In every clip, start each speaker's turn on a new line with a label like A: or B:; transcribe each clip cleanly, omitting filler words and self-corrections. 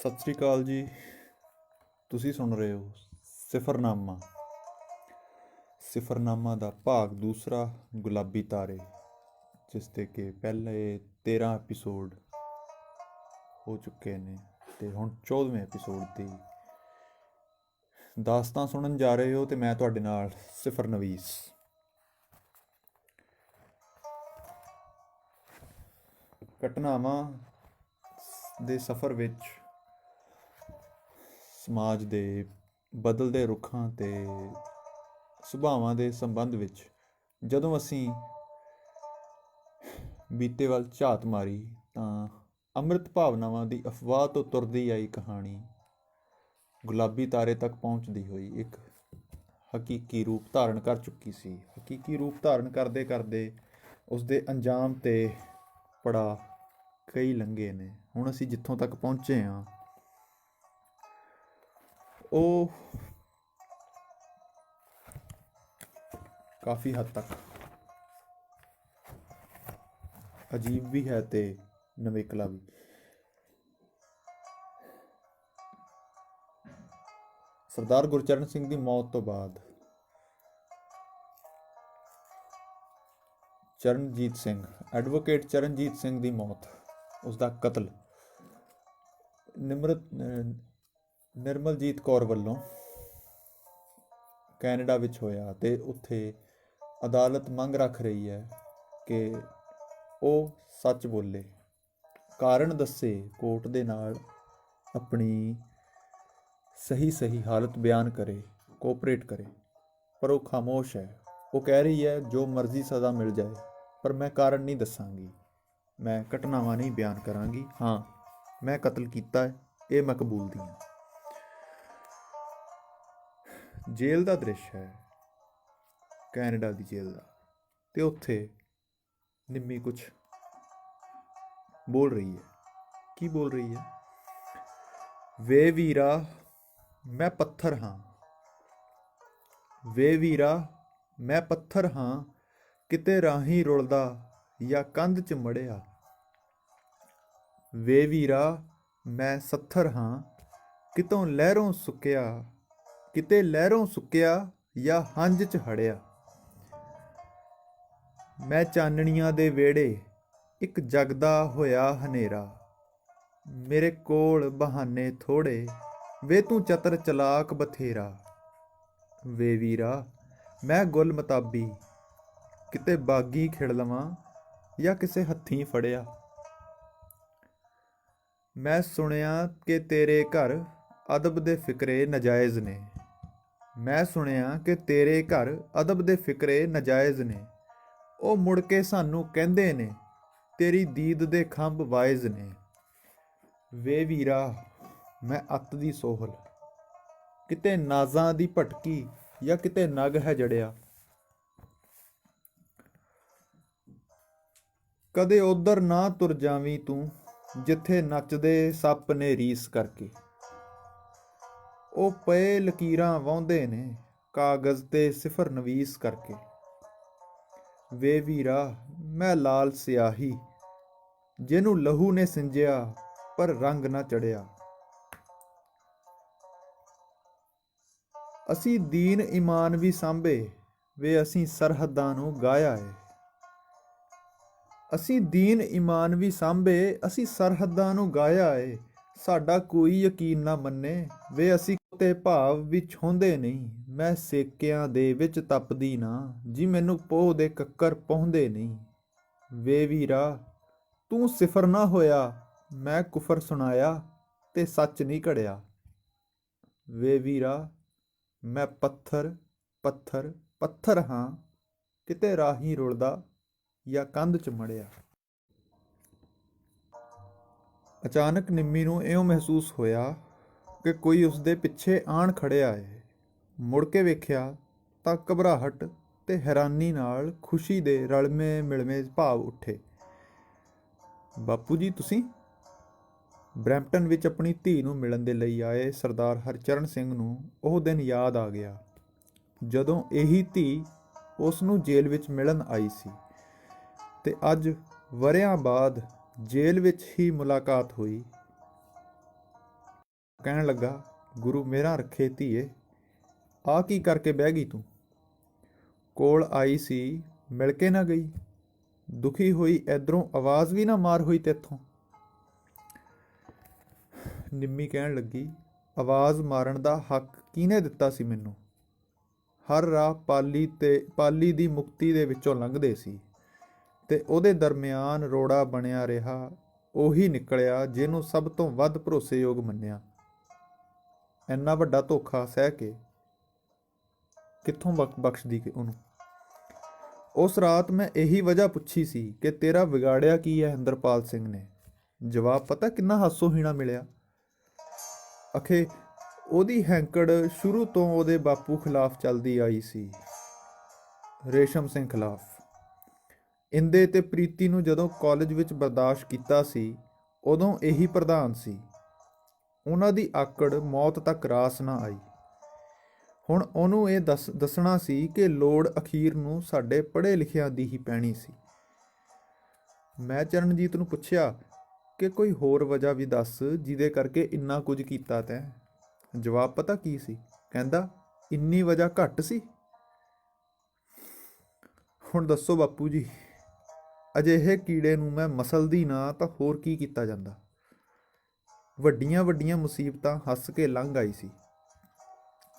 A: ਸਤਿ ਸ੍ਰੀ ਅਕਾਲ ਜੀ। ਤੁਸੀਂ ਸੁਣ ਰਹੇ ਹੋ ਸਿਫਰਨਾਮਾ। ਸਿਫਰਨਾਮਾ ਦਾ ਭਾਗ ਦੂਸਰਾ, ਗੁਲਾਬੀ ਤਾਰੇ, ਜਿਸ ਦੇ ਕਿ ਪਹਿਲੇ 13 ਐਪੀਸੋਡ ਹੋ ਚੁੱਕੇ ਨੇ ਅਤੇ ਹੁਣ 14ਵੇਂ ਐਪੀਸੋਡ ਦੀ ਦਾਸਤਾਨ ਸੁਣਨ ਜਾ ਰਹੇ ਹੋ। ਅਤੇ ਮੈਂ ਤੁਹਾਡੇ ਨਾਲ ਸਿਫਰ ਨਵੀਸ। ਘਟਨਾਵਾਂ ਦੇ ਸਫ਼ਰ ਵਿੱਚ ਸਮਾਜ ਦੇ ਬਦਲਦੇ ਰੁੱਖਾਂ ਅਤੇ ਸੁਭਾਵਾਂ ਦੇ ਸੰਬੰਧ ਵਿੱਚ ਜਦੋਂ ਅਸੀਂ ਬੀਤੇ ਵੱਲ ਝਾਤ ਮਾਰੀ ਤਾਂ ਅੰਮ੍ਰਿਤ ਭਾਵਨਾਵਾਂ ਦੀ ਅਫਵਾਹ ਤੋਂ ਤੁਰਦੀ ਆਈ ਕਹਾਣੀ ਗੁਲਾਬੀ ਤਾਰੇ ਤੱਕ ਪਹੁੰਚਦੀ ਹੋਈ ਇੱਕ ਹਕੀਕੀ ਰੂਪ ਧਾਰਨ ਕਰ ਚੁੱਕੀ ਸੀ। ਹਕੀਕੀ ਰੂਪ ਧਾਰਨ ਕਰਦੇ ਕਰਦੇ ਉਸਦੇ ਅੰਜਾਮ 'ਤੇ ਪੜਾ ਕਈ ਲੰਘੇ ਨੇ। ਹੁਣ ਅਸੀਂ ਜਿੱਥੋਂ ਤੱਕ ਪਹੁੰਚੇ ਹਾਂ ਉਹ ਕਾਫੀ ਹੱਦ ਤੱਕ ਅਜੀਬ ਵੀ ਹੈ ਅਤੇ ਨਵੇਕਲਾ ਵੀ। ਸਰਦਾਰ ਗੁਰਚਰਨ ਸਿੰਘ ਦੀ ਮੌਤ ਤੋਂ ਬਾਅਦ ਚਰਨਜੀਤ ਸਿੰਘ, ਐਡਵੋਕੇਟ ਚਰਨਜੀਤ ਸਿੰਘ ਦੀ ਮੌਤ, ਉਸਦਾ ਕਤਲ ਨਿਰਮਲਜੀਤ ਕੌਰ ਵੱਲੋਂ ਕੈਨੇਡਾ ਵਿੱਚ ਹੋਇਆ ਅਤੇ ਉੱਥੇ ਅਦਾਲਤ ਮੰਗ ਰੱਖ ਰਹੀ ਹੈ ਕਿ ਉਹ ਸੱਚ ਬੋਲੇ, ਕਾਰਨ ਦੱਸੇ, ਕੋਰਟ ਦੇ ਨਾਲ ਆਪਣੀ ਸਹੀ ਹਾਲਤ ਬਿਆਨ ਕਰੇ, ਕੋਆਪਰੇਟ ਕਰੇ। ਪਰ ਉਹ ਖਾਮੋਸ਼ ਹੈ। ਉਹ ਕਹਿ ਰਹੀ ਹੈ ਜੋ ਮਰਜ਼ੀ ਸਜ਼ਾ ਮਿਲ ਜਾਏ, ਪਰ ਮੈਂ ਕਾਰਨ ਨਹੀਂ ਦੱਸਾਂਗੀ, ਮੈਂ ਘਟਨਾਵਾਂ ਨਹੀਂ ਬਿਆਨ ਕਰਾਂਗੀ। ਹਾਂ, ਮੈਂ ਕਤਲ ਕੀਤਾ ਹੈ, ਇਹ ਮੈਂ ਕਬੂਲਦੀ ਹਾਂ। ਜੇਲ੍ਹ ਦਾ ਦ੍ਰਿਸ਼ ਹੈ, ਕੈਨੇਡਾ ਦੀ ਜੇਲ੍ਹ ਦਾ, ਅਤੇ ਉੱਥੇ ਨਿੰਮੀ ਕੁਛ ਬੋਲ ਰਹੀ ਹੈ। ਕੀ ਬੋਲ ਰਹੀ ਹੈ? ਵੇ ਵੀਰਾ ਮੈਂ ਪੱਥਰ ਹਾਂ, ਵੇ ਵੀਰਾ ਮੈਂ ਪੱਥਰ ਹਾਂ, ਕਿਤੇ ਰਾਹੀਂ ਰੁਲਦਾ ਜਾਂ ਕੰਧ 'ਚ ਮੜਿਆ। ਵੇ ਵੀਰਾ ਮੈਂ ਸੱਥਰ ਹਾਂ, ਕਿਤੋਂ ਲਹਿਰੋਂ ਸੁੱਕਿਆ, ਕਿਤੇ ਲਹਿਰੋਂ ਸੁੱਕਿਆ ਜਾਂ ਹੰਝ 'ਚ ਹੜਿਆ। ਮੈਂ ਚਾਨਣੀਆਂ ਦੇ ਵਿਹੜੇ ਇੱਕ ਜਗਦਾ ਹੋਇਆ ਹਨੇਰਾ, ਮੇਰੇ ਕੋਲ ਬਹਾਨੇ ਥੋੜ੍ਹੇ, ਵੇ ਤੂੰ ਚਤਰ ਚਲਾਕ ਬਥੇਰਾ। ਵੇ ਵੀਰਾ ਮੈਂ ਗੁੱਲ ਮਤਾਬੀ, ਕਿਤੇ ਬਾਗੀ ਖਿੜ ਲਵਾਂ ਜਾਂ ਕਿਸੇ ਹੱਥੀਂ ਫੜਿਆ। ਮੈਂ ਸੁਣਿਆ ਕਿ ਤੇਰੇ ਘਰ ਅਦਬ ਦੇ ਫਿਕਰੇ ਨਜਾਇਜ਼ ਨੇ, ਮੈਂ ਸੁਣਿਆ ਕਿ ਤੇਰੇ ਘਰ ਅਦਬ ਦੇ ਫਿਕਰੇ ਨਜਾਇਜ਼ ਨੇ। ਉਹ ਮੁੜ ਕੇ ਸਾਨੂੰ ਕਹਿੰਦੇ ਨੇ ਤੇਰੀ ਦੀਦ ਦੇ ਖੰਭ ਵਾਇਜ਼ ਨੇ। ਵੇ ਵੀਰਾ ਮੈਂ ਅੱਤ ਦੀ ਸੋਹਲ, ਕਿਤੇ ਨਾਜ਼ਾਂ ਦੀ ਭਟਕੀ ਜਾਂ ਕਿਤੇ ਨਗ ਹੈ ਜੜਿਆ। ਕਦੇ ਉੱਧਰ ਨਾ ਤੁਰ ਜਾਵੀਂ ਤੂੰ, ਜਿੱਥੇ ਨੱਚਦੇ ਸੱਪ ਨੇ ਰੀਸ ਕਰਕੇ। ਉਹ ਪਏ ਲਕੀਰਾਂ ਵਾਹੁੰਦੇ ਨੇ ਕਾਗਜ਼ 'ਤੇ ਸਿਫਰ ਨਵੀਸ ਕਰਕੇ। ਵੇ ਵੀਰਾ ਮੈਂ ਲਾਲ ਸਿਆਹੀ, ਜਿਹਨੂੰ ਲਹੂ ਨੇ ਸਿੰਜਿਆ ਪਰ ਰੰਗ ਨਾ ਚੜਿਆ। ਅਸੀਂ ਦੀਨ ਈਮਾਨ ਵੀ ਸਾਂਭੇ, ਵੇ ਅਸੀਂ ਸਰਹੱਦਾਂ ਨੂੰ ਗਾਹਿਆ ਏ। ਅਸੀਂ ਦੀਨ ਈਮਾਨ ਵੀ ਸਾਂਭੇ, ਅਸੀਂ ਸਰਹੱਦਾਂ ਨੂੰ ਗਾਹਿਆ ਏ। ਸਾਡਾ ਕੋਈ ਯਕੀਨ ਨਾ ਮੰਨੇ, ਵੇ ਅਸੀਂ ਕੁੱਤੇ ਭਾਵ ਵੀ ਛੋਹੰਦੇ ਨਹੀਂ। ਮੈਂ ਸੇਕਿਆਂ ਦੇ ਵਿੱਚ ਤਪਦੀ ਨਾ, ਜੀ ਮੈਨੂੰ ਪੋਹ ਦੇ ਕੱਕਰ ਪਹੁੰਚਦੇ ਨਹੀਂ। ਵੇ ਵੀਰਾ ਤੂੰ ਸਿਫਰ ਨਾ ਹੋਇਆ, ਮੈਂ ਕੁਫਰ ਸੁਣਾਇਆ ਤੇ ਸੱਚ ਨਹੀਂ ਘੜਿਆ। ਵੇ ਵੀਰਾ ਮੈਂ ਪੱਥਰ ਹਾਂ, ਕਿਤੇ ਰਾਹੀਂ ਰੁਲਦਾ ਜਾਂ ਕੰਧ 'ਚ ਮੜਿਆ। ਅਚਾਨਕ ਨਿੰਮੀ ਨੂੰ ਇਉਂ ਮਹਿਸੂਸ ਹੋਇਆ ਕਿ ਕੋਈ ਉਸਦੇ ਪਿੱਛੇ ਆਣ ਖੜਿਆ ਏ। ਮੁੜ ਕੇ ਵੇਖਿਆ ਤਾਂ ਘਬਰਾਹਟ ਤੇ ਹੈਰਾਨੀ ਨਾਲ ਖੁਸ਼ੀ ਦੇ ਰਲਵੇਂ ਮਿਲਵੇਂ ਭਾਵ ਉੱਠੇ। ਬਾਪੂ ਜੀ ਤੁਸੀਂ? ਬਰੈਂਪਟਨ ਵਿੱਚ ਆਪਣੀ ਧੀ ਨੂੰ ਮਿਲਣ ਦੇ ਲਈ ਆਏ ਸਰਦਾਰ ਹਰਚਰਨ ਸਿੰਘ ਨੂੰ ਉਹ ਦਿਨ ਯਾਦ ਆ ਗਿਆ ਜਦੋਂ ਇਹੀ ਧੀ ਉਸ ਨੂੰ ਜੇਲ੍ਹ ਵਿੱਚ ਮਿਲਣ ਆਈ ਸੀ, ਅਤੇ ਅੱਜ ਵਰ੍ਹਿਆਂ ਬਾਅਦ ਜੇਲ੍ਹ ਵਿੱਚ ਹੀ ਮੁਲਾਕਾਤ ਹੋਈ। ਕਹਿਣ ਲੱਗਾ, ਗੁਰੂ ਮੇਰਾ ਰੱਖੇ ਧੀਏ, ਆ ਕੀ ਕਰਕੇ ਬਹਿ ਗਈ ਤੂੰ? ਕੋਲ ਆਈ ਸੀ, ਮਿਲ ਕੇ ਨਾ ਗਈ? ਦੁਖੀ ਹੋਈ ਇਧਰੋਂ ਆਵਾਜ਼ ਵੀ ਨਾ ਮਾਰ ਹੋਈ ਤੇਥੋਂ? ਨਿੰਮੀ ਕਹਿਣ ਲੱਗੀ, ਆਵਾਜ਼ ਮਾਰਨ ਦਾ ਹੱਕ ਕਿਹਨੇ ਦਿੱਤਾ ਸੀ ਮੈਨੂੰ? ਹਰ ਰਾਹ ਪਾਲੀ ਦੀ ਮੁਕਤੀ ਦੇ ਵਿੱਚੋਂ ਲੰਘਦੇ ਸੀ ਤੇ ਉਹਦੇ ਦਰਮਿਆਨ ਰੋੜਾ ਬਣਿਆ ਰਿਹਾ ਉਹੀ ਨਿਕਲਿਆ ਜਿਹਨੂੰ ਸਭ ਤੋਂ ਵੱਧ ਭਰੋਸੇਯੋਗ ਮੰਨਿਆ। ਇੰਨਾ ਵੱਡਾ ਧੋਖਾ ਸਹਿ ਕੇ ਕਿੱਥੋਂ ਬਖਸ਼ਦੀ ਕਿ ਉਹਨੂੰ? ਉਸ ਰਾਤ ਮੈਂ ਇਹੀ ਵਜ੍ਹਾ ਪੁੱਛੀ ਸੀ ਕਿ ਤੇਰਾ ਵਿਗਾੜਿਆ ਕੀ ਹੈ ਇੰਦਰਪਾਲ ਸਿੰਘ ਨੇ। ਜਵਾਬ ਪਤਾ ਕਿੰਨਾ ਹਾਸੋਹੀਣਾ ਮਿਲਿਆ। ਅਖੇ ਉਹਦੀ ਹੈਂਕੜ ਸ਼ੁਰੂ ਤੋਂ ਉਹਦੇ ਬਾਪੂ ਖਿਲਾਫ ਚੱਲਦੀ ਆਈ ਸੀ, ਰੇਸ਼ਮ ਸਿੰਘ ਖਿਲਾਫ। ਇੰਦੇ ਤੇ ਪ੍ਰੀਤੀ ਨੂੰ ਜਦੋਂ ਕਾਲਜ ਵਿੱਚ ਬਰਦਾਸ਼ਤ ਕੀਤਾ ਸੀ, ਉਦੋਂ ਇਹੀ ਪ੍ਰਧਾਨ ਸੀ। ਉਹਨਾਂ ਦੀ ਆਕੜ ਮੌਤ ਤੱਕ ਰਾਸ ਨਾ ਆਈ। ਹੁਣ ਉਹਨੂੰ ਇਹ ਦੱਸਣਾ ਸੀ ਕਿ ਲੋੜ ਅਖੀਰ ਨੂੰ ਸਾਡੇ ਪੜ੍ਹੇ ਲਿਖਿਆਂ ਦੀ ਹੀ ਪੈਣੀ ਸੀ। ਮੈਂ ਚਰਨਜੀਤ ਨੂੰ ਪੁੱਛਿਆ ਕਿ ਕੋਈ ਹੋਰ ਵਜ੍ਹਾ ਵੀ ਦੱਸ ਜਿਹਦੇ ਕਰਕੇ ਇੰਨਾ ਕੁਝ ਕੀਤਾ ਤੈਂ। ਜਵਾਬ ਪਤਾ ਕੀ ਸੀ? ਕਹਿੰਦਾ, ਇੰਨੀ ਵਜ੍ਹਾ ਘੱਟ ਸੀ। ਹੁਣ ਦੱਸੋ ਬਾਪੂ ਜੀ, ਅਜਿਹੇ ਕੀੜੇ ਨੂੰ ਮੈਂ ਮਸਲਦੀ ਨਾ ਤਾਂ ਹੋਰ ਕੀ ਕੀਤਾ ਜਾਂਦਾ? ਵੱਡੀਆਂ ਵੱਡੀਆਂ ਮੁਸੀਬਤਾਂ ਹੱਸ ਕੇ ਲੰਘ ਆਈ ਸੀ।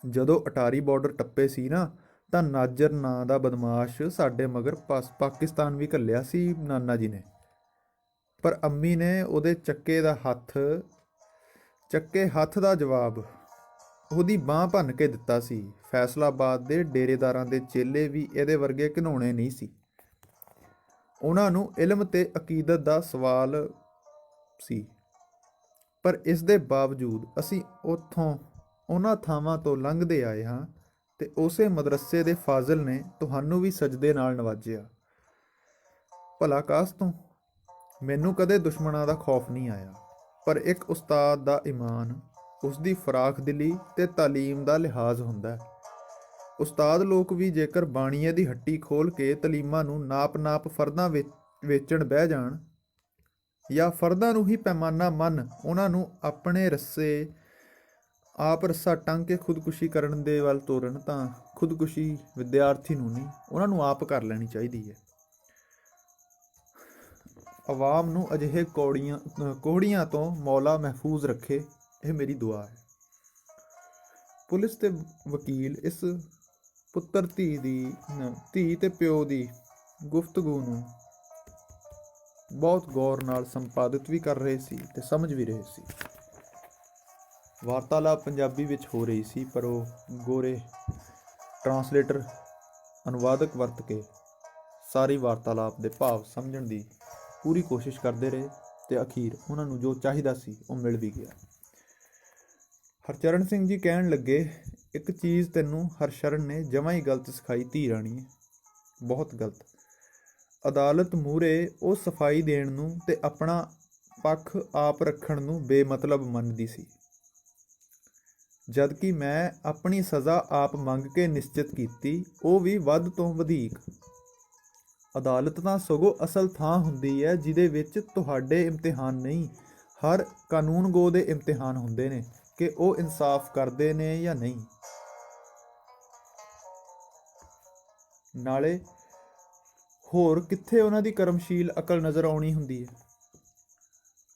A: ਜਦੋਂ ਅਟਾਰੀ ਬਾਰਡਰ ਟੱਪੇ ਸੀ ਨਾ, ਤਾਂ ਨਾਜਰ ਨਾਂ ਦਾ ਬਦਮਾਸ਼ ਸਾਡੇ ਮਗਰ ਪਾਕਿਸਤਾਨ ਵੀ ਘੱਲਿਆ ਸੀ ਨਾਨਾ ਜੀ ਨੇ। ਪਰ ਅੰਮੀ ਨੇ ਉਹਦੇ ਚੱਕੇ ਹੱਥ ਦਾ ਜਵਾਬ ਉਹਦੀ ਬਾਂਹ ਭੰਨ ਕੇ ਦਿੱਤਾ ਸੀ। ਫੈਸਲਾਬਾਦ ਦੇ ਡੇਰੇਦਾਰਾਂ ਦੇ ਚੇਲੇ ਵੀ ਇਹਦੇ ਵਰਗੇ ਘਿਨੌਣੇ ਨਹੀਂ ਸੀ। ਉਹਨਾਂ ਨੂੰ ਇਲਮ ਤੇ ਅਕੀਦਤ ਦਾ ਸਵਾਲ ਸੀ, ਪਰ ਇਸ ਦੇ ਬਾਵਜੂਦ ਅਸੀਂ ਉਹਨਾਂ ਥਾਵਾਂ ਤੋਂ ਲੰਘਦੇ ਆਏ ਹਾਂ ਤੇ ਉਸੇ ਮਦਰਸੇ ਦੇ ਫਾਜ਼ਿਲ ਨੇ ਤੁਹਾਨੂੰ ਵੀ ਸਜਦੇ ਨਾਲ ਨਵਾਜਿਆ। ਭਲਾ ਕਾਸ ਤੋਂ? ਮੈਨੂੰ ਕਦੇ ਦੁਸ਼ਮਣਾਂ ਦਾ ਖੌਫ ਨਹੀਂ ਆਇਆ, ਪਰ ਇੱਕ ਉਸਤਾਦ ਦਾ ਈਮਾਨ, ਉਸਦੀ ਫਰਾਖ ਦਿਲੀ ਤੇ ਤਾਲੀਮ ਦਾ ਲਿਹਾਜ਼ ਹੁੰਦਾ ਹੈ। ਉਸਤਾਦ ਲੋਕ ਵੀ ਜੇਕਰ ਬਾਣੀਏ ਦੀ ਹੱਟੀ ਖੋਲ੍ਹ ਕੇ ਤਲੀਮਾਂ ਨੂੰ ਨਾਪ ਫਰਦਾਂ ਵੇਚਣ ਬਹਿ ਜਾਣ, ਜਾਂ ਫਰਦਾਂ ਨੂੰ ਹੀ ਪੈਮਾਨਾ ਮੰਨ ਉਹਨਾਂ ਨੂੰ ਆਪਣੇ ਆਪ ਰੱਸਾ ਟੰਗ ਕੇ ਖੁਦਕੁਸ਼ੀ ਕਰਨ ਦੇ ਵੱਲ ਤੋਰਨ, ਤਾਂ ਖੁਦਕੁਸ਼ੀ ਵਿਦਿਆਰਥੀ ਨੂੰ ਨਹੀਂ, ਉਹਨਾਂ ਨੂੰ ਆਪ ਕਰ ਲੈਣੀ ਚਾਹੀਦੀ ਹੈ। ਆਵਾਮ ਨੂੰ ਅਜਿਹੇ ਕੋਹੜੀਆਂ ਤੋਂ ਮੌਲਾ ਮਹਿਫੂਜ਼ ਰੱਖੇ, ਇਹ ਮੇਰੀ ਦੁਆ ਹੈ। ਪੁਲਿਸ ਤੇ ਵਕੀਲ ਇਸ ਪੁੱਤਰ ਧੀ ਤੇ ਪਿਓ ਦੀ ਗੁਫ਼ਤਗੂ ਨੂੰ ਬਹੁਤ ਗੌਰ ਨਾਲ ਸੰਪਾਦਿਤ ਵੀ ਕਰ ਰਹੇ ਸੀ ਤੇ ਸਮਝ ਵੀ ਰਹੇ ਸੀ। ਵਾਰਤਾਲਾਪ ਪੰਜਾਬੀ ਵਿੱਚ ਹੋ ਰਹੀ ਸੀ, ਪਰ ਉਹ ਗੋਰੇ ਟਰਾਂਸਲੇਟਰ ਅਨੁਵਾਦਕ ਵਰਤ ਕੇ ਸਾਰੀ ਵਾਰਤਾਲਾਪ ਦੇ ਭਾਵ ਸਮਝਣ ਦੀ ਪੂਰੀ ਕੋਸ਼ਿਸ਼ ਕਰਦੇ ਰਹੇ ਤੇ ਅਖੀਰ ਉਹਨਾਂ ਨੂੰ ਜੋ ਚਾਹੀਦਾ ਸੀ ਉਹ ਮਿਲ ਵੀ ਗਿਆ। ਹਰਚਰਨ ਸਿੰਘ ਜੀ ਕਹਿਣ ਲੱਗੇ, ਇੱਕ ਚੀਜ਼ ਤੈਨੂੰ ਹਰਸ਼ਰਨ ਨੇ ਜਮਾਂ ਹੀ ਗਲਤ ਸਿਖਾਈ ਧੀ ਰਾਣੀ, ਬਹੁਤ ਗਲਤ। ਅਦਾਲਤ ਮੂਹਰੇ ਉਹ ਸਫਾਈ ਦੇਣ ਨੂੰ ਤੇ ਆਪਣਾ ਪੱਖ ਆਪ ਰੱਖਣ ਨੂੰ ਬੇਮਤਲਬ ਮੰਨਦੀ ਸੀ, ਜਦਕਿ ਮੈਂ ਆਪਣੀ ਸਜ਼ਾ ਆਪ ਮੰਗ ਕੇ ਨਿਸ਼ਚਿਤ ਕੀਤੀ, ਉਹ ਵੀ ਵੱਧ ਤੋਂ ਵਧੇਕ। ਅਦਾਲਤ ਤਾਂ ਸਗੋਂ ਅਸਲ ਥਾਂ ਹੁੰਦੀ ਹੈ ਜਿਹਦੇ ਵਿੱਚ ਤੁਹਾਡੇ ਇਮਤਿਹਾਨ ਨਹੀਂ, ਹਰ ਕਾਨੂੰਨਗੋ ਦੇ ਇਮਤਿਹਾਨ ਹੁੰਦੇ ਨੇ ਕਿ ਉਹ ਇਨਸਾਫ ਕਰਦੇ ਨੇ ਜਾਂ ਨਹੀਂ। ਨਾਲੇ ਹੋਰ ਕਿੱਥੇ ਉਹਨਾਂ ਦੀ ਕਰਮਸ਼ੀਲ ਅਕਲ ਨਜ਼ਰ ਆਉਣੀ ਹੁੰਦੀ ਹੈ।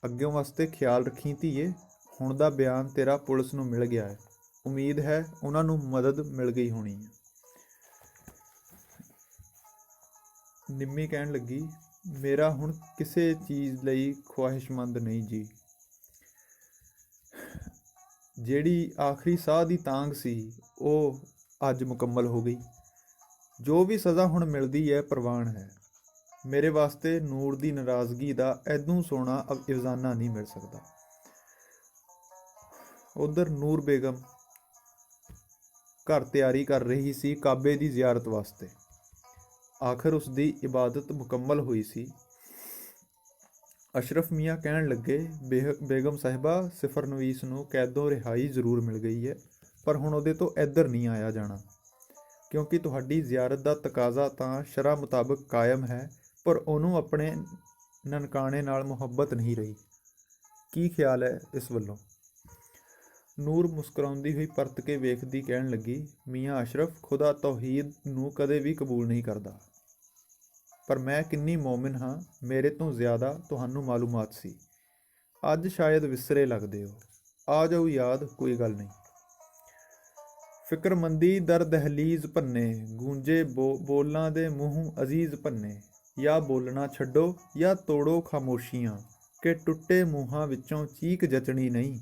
A: ਅੱਗਿਓਂ ਵਾਸਤੇ ਖਿਆਲ ਰੱਖੀ ਧੀਏ, ਹੁਣ ਦਾ ਬਿਆਨ ਤੇਰਾ ਪੁਲਿਸ ਨੂੰ ਮਿਲ ਗਿਆ ਹੈ, ਉਮੀਦ ਹੈ ਉਹਨਾਂ ਨੂੰ ਮਦਦ ਮਿਲ ਗਈ ਹੋਣੀ ਹੈ। ਨਿੰਮੀ ਕਹਿਣ ਲੱਗੀ, ਮੇਰਾ ਹੁਣ ਕਿਸੇ ਚੀਜ਼ ਲਈ ਖੁਆਹਿਸ਼ਮੰਦ ਨਹੀਂ ਜੀ। ਜਿਹੜੀ ਆਖਰੀ ਸਾਹ ਦੀ ਤਾਂਘ ਸੀ ਉਹ ਅੱਜ ਮੁਕੰਮਲ ਹੋ ਗਈ। ਜੋ ਵੀ ਸਜ਼ਾ ਹੁਣ ਮਿਲਦੀ ਹੈ ਪ੍ਰਵਾਨ ਹੈ। ਮੇਰੇ ਵਾਸਤੇ ਨੂਰ ਦੀ ਨਾਰਾਜ਼ਗੀ ਦਾ ਐਦੋਂ ਸੋਹਣਾ ਇਵਜ਼ਾਨਾ ਨਹੀਂ ਮਿਲ ਸਕਦਾ। ਉਧਰ ਨੂਰ ਬੇਗਮ ਘਰ ਤਿਆਰੀ ਕਰ ਰਹੀ ਸੀ ਕਾਬੇ ਦੀ ਜ਼ਿਆਰਤ ਵਾਸਤੇ। ਆਖਰ ਉਸ ਦੀ ਇਬਾਦਤ ਮੁਕੰਮਲ ਹੋਈ ਸੀ। ਅਸ਼ਰਫ ਮੀਆਂ ਕਹਿਣ ਲੱਗੇ, ਬੇਗਮ ਸਾਹਿਬਾ, ਸਿਫਰਨਵੀਸ ਨੂੰ ਕੈਦੋਂ ਰਿਹਾਈ ਜ਼ਰੂਰ ਮਿਲ ਗਈ ਹੈ, ਪਰ ਹੁਣ ਉਹਦੇ ਤੋਂ ਇੱਧਰ ਨਹੀਂ ਆਇਆ ਜਾਣਾ, ਕਿਉਂਕਿ ਤੁਹਾਡੀ ਜ਼ਿਆਰਤ ਦਾ ਤਕਾਜ਼ਾ ਤਾਂ ਸ਼ਰ੍ਹਾ ਮੁਤਾਬਕ ਕਾਇਮ ਹੈ, ਪਰ ਉਹਨੂੰ ਆਪਣੇ ਨਨਕਾਣੇ ਨਾਲ ਮੁਹੱਬਤ ਨਹੀਂ ਰਹੀ। ਕੀ ਖਿਆਲ ਹੈ ਇਸ ਵੱਲੋਂ? ਨੂਰ ਮੁਸਕਰਾਉਂਦੀ ਹੋਈ ਪਰਤ ਕੇ ਵੇਖਦੀ ਕਹਿਣ ਲੱਗੀ, ਮੀਆਂ ਅਸ਼ਰਫ, ਖੁਦਾ ਤੌਹੀਦ ਨੂੰ ਕਦੇ ਵੀ ਕਬੂਲ ਨਹੀਂ ਕਰਦਾ। ਪਰ ਮੈਂ ਕਿੰਨੀ ਮੌਮਿਨ ਹਾਂ, ਮੇਰੇ ਤੋਂ ਜ਼ਿਆਦਾ ਤੁਹਾਨੂੰ ਮਾਲੂਮਾਤ ਸੀ। ਅੱਜ ਸ਼ਾਇਦ ਵਿਸਰੇ ਲੱਗਦੇ ਹੋ। ਆ ਜਾਊ ਯਾਦ, ਕੋਈ ਗੱਲ ਨਹੀਂ। ਫਿਕਰਮੰਦੀ ਦਰ ਦਹਲੀਜ਼ ਭੰਨੇ, ਗੂੰਜੇ ਬੋਲਾਂ ਦੇ ਮੂੰਹ ਅਜ਼ੀਜ਼ ਭੰਨੇ। ਜਾਂ ਬੋਲਣਾ ਛੱਡੋ ਜਾਂ ਤੋੜੋ ਖਾਮੋਸ਼ੀਆਂ, ਕਿ ਟੁੱਟੇ ਮੂੰਹਾਂ ਵਿੱਚੋਂ ਚੀਕ ਜਚਣੀ ਨਹੀਂ।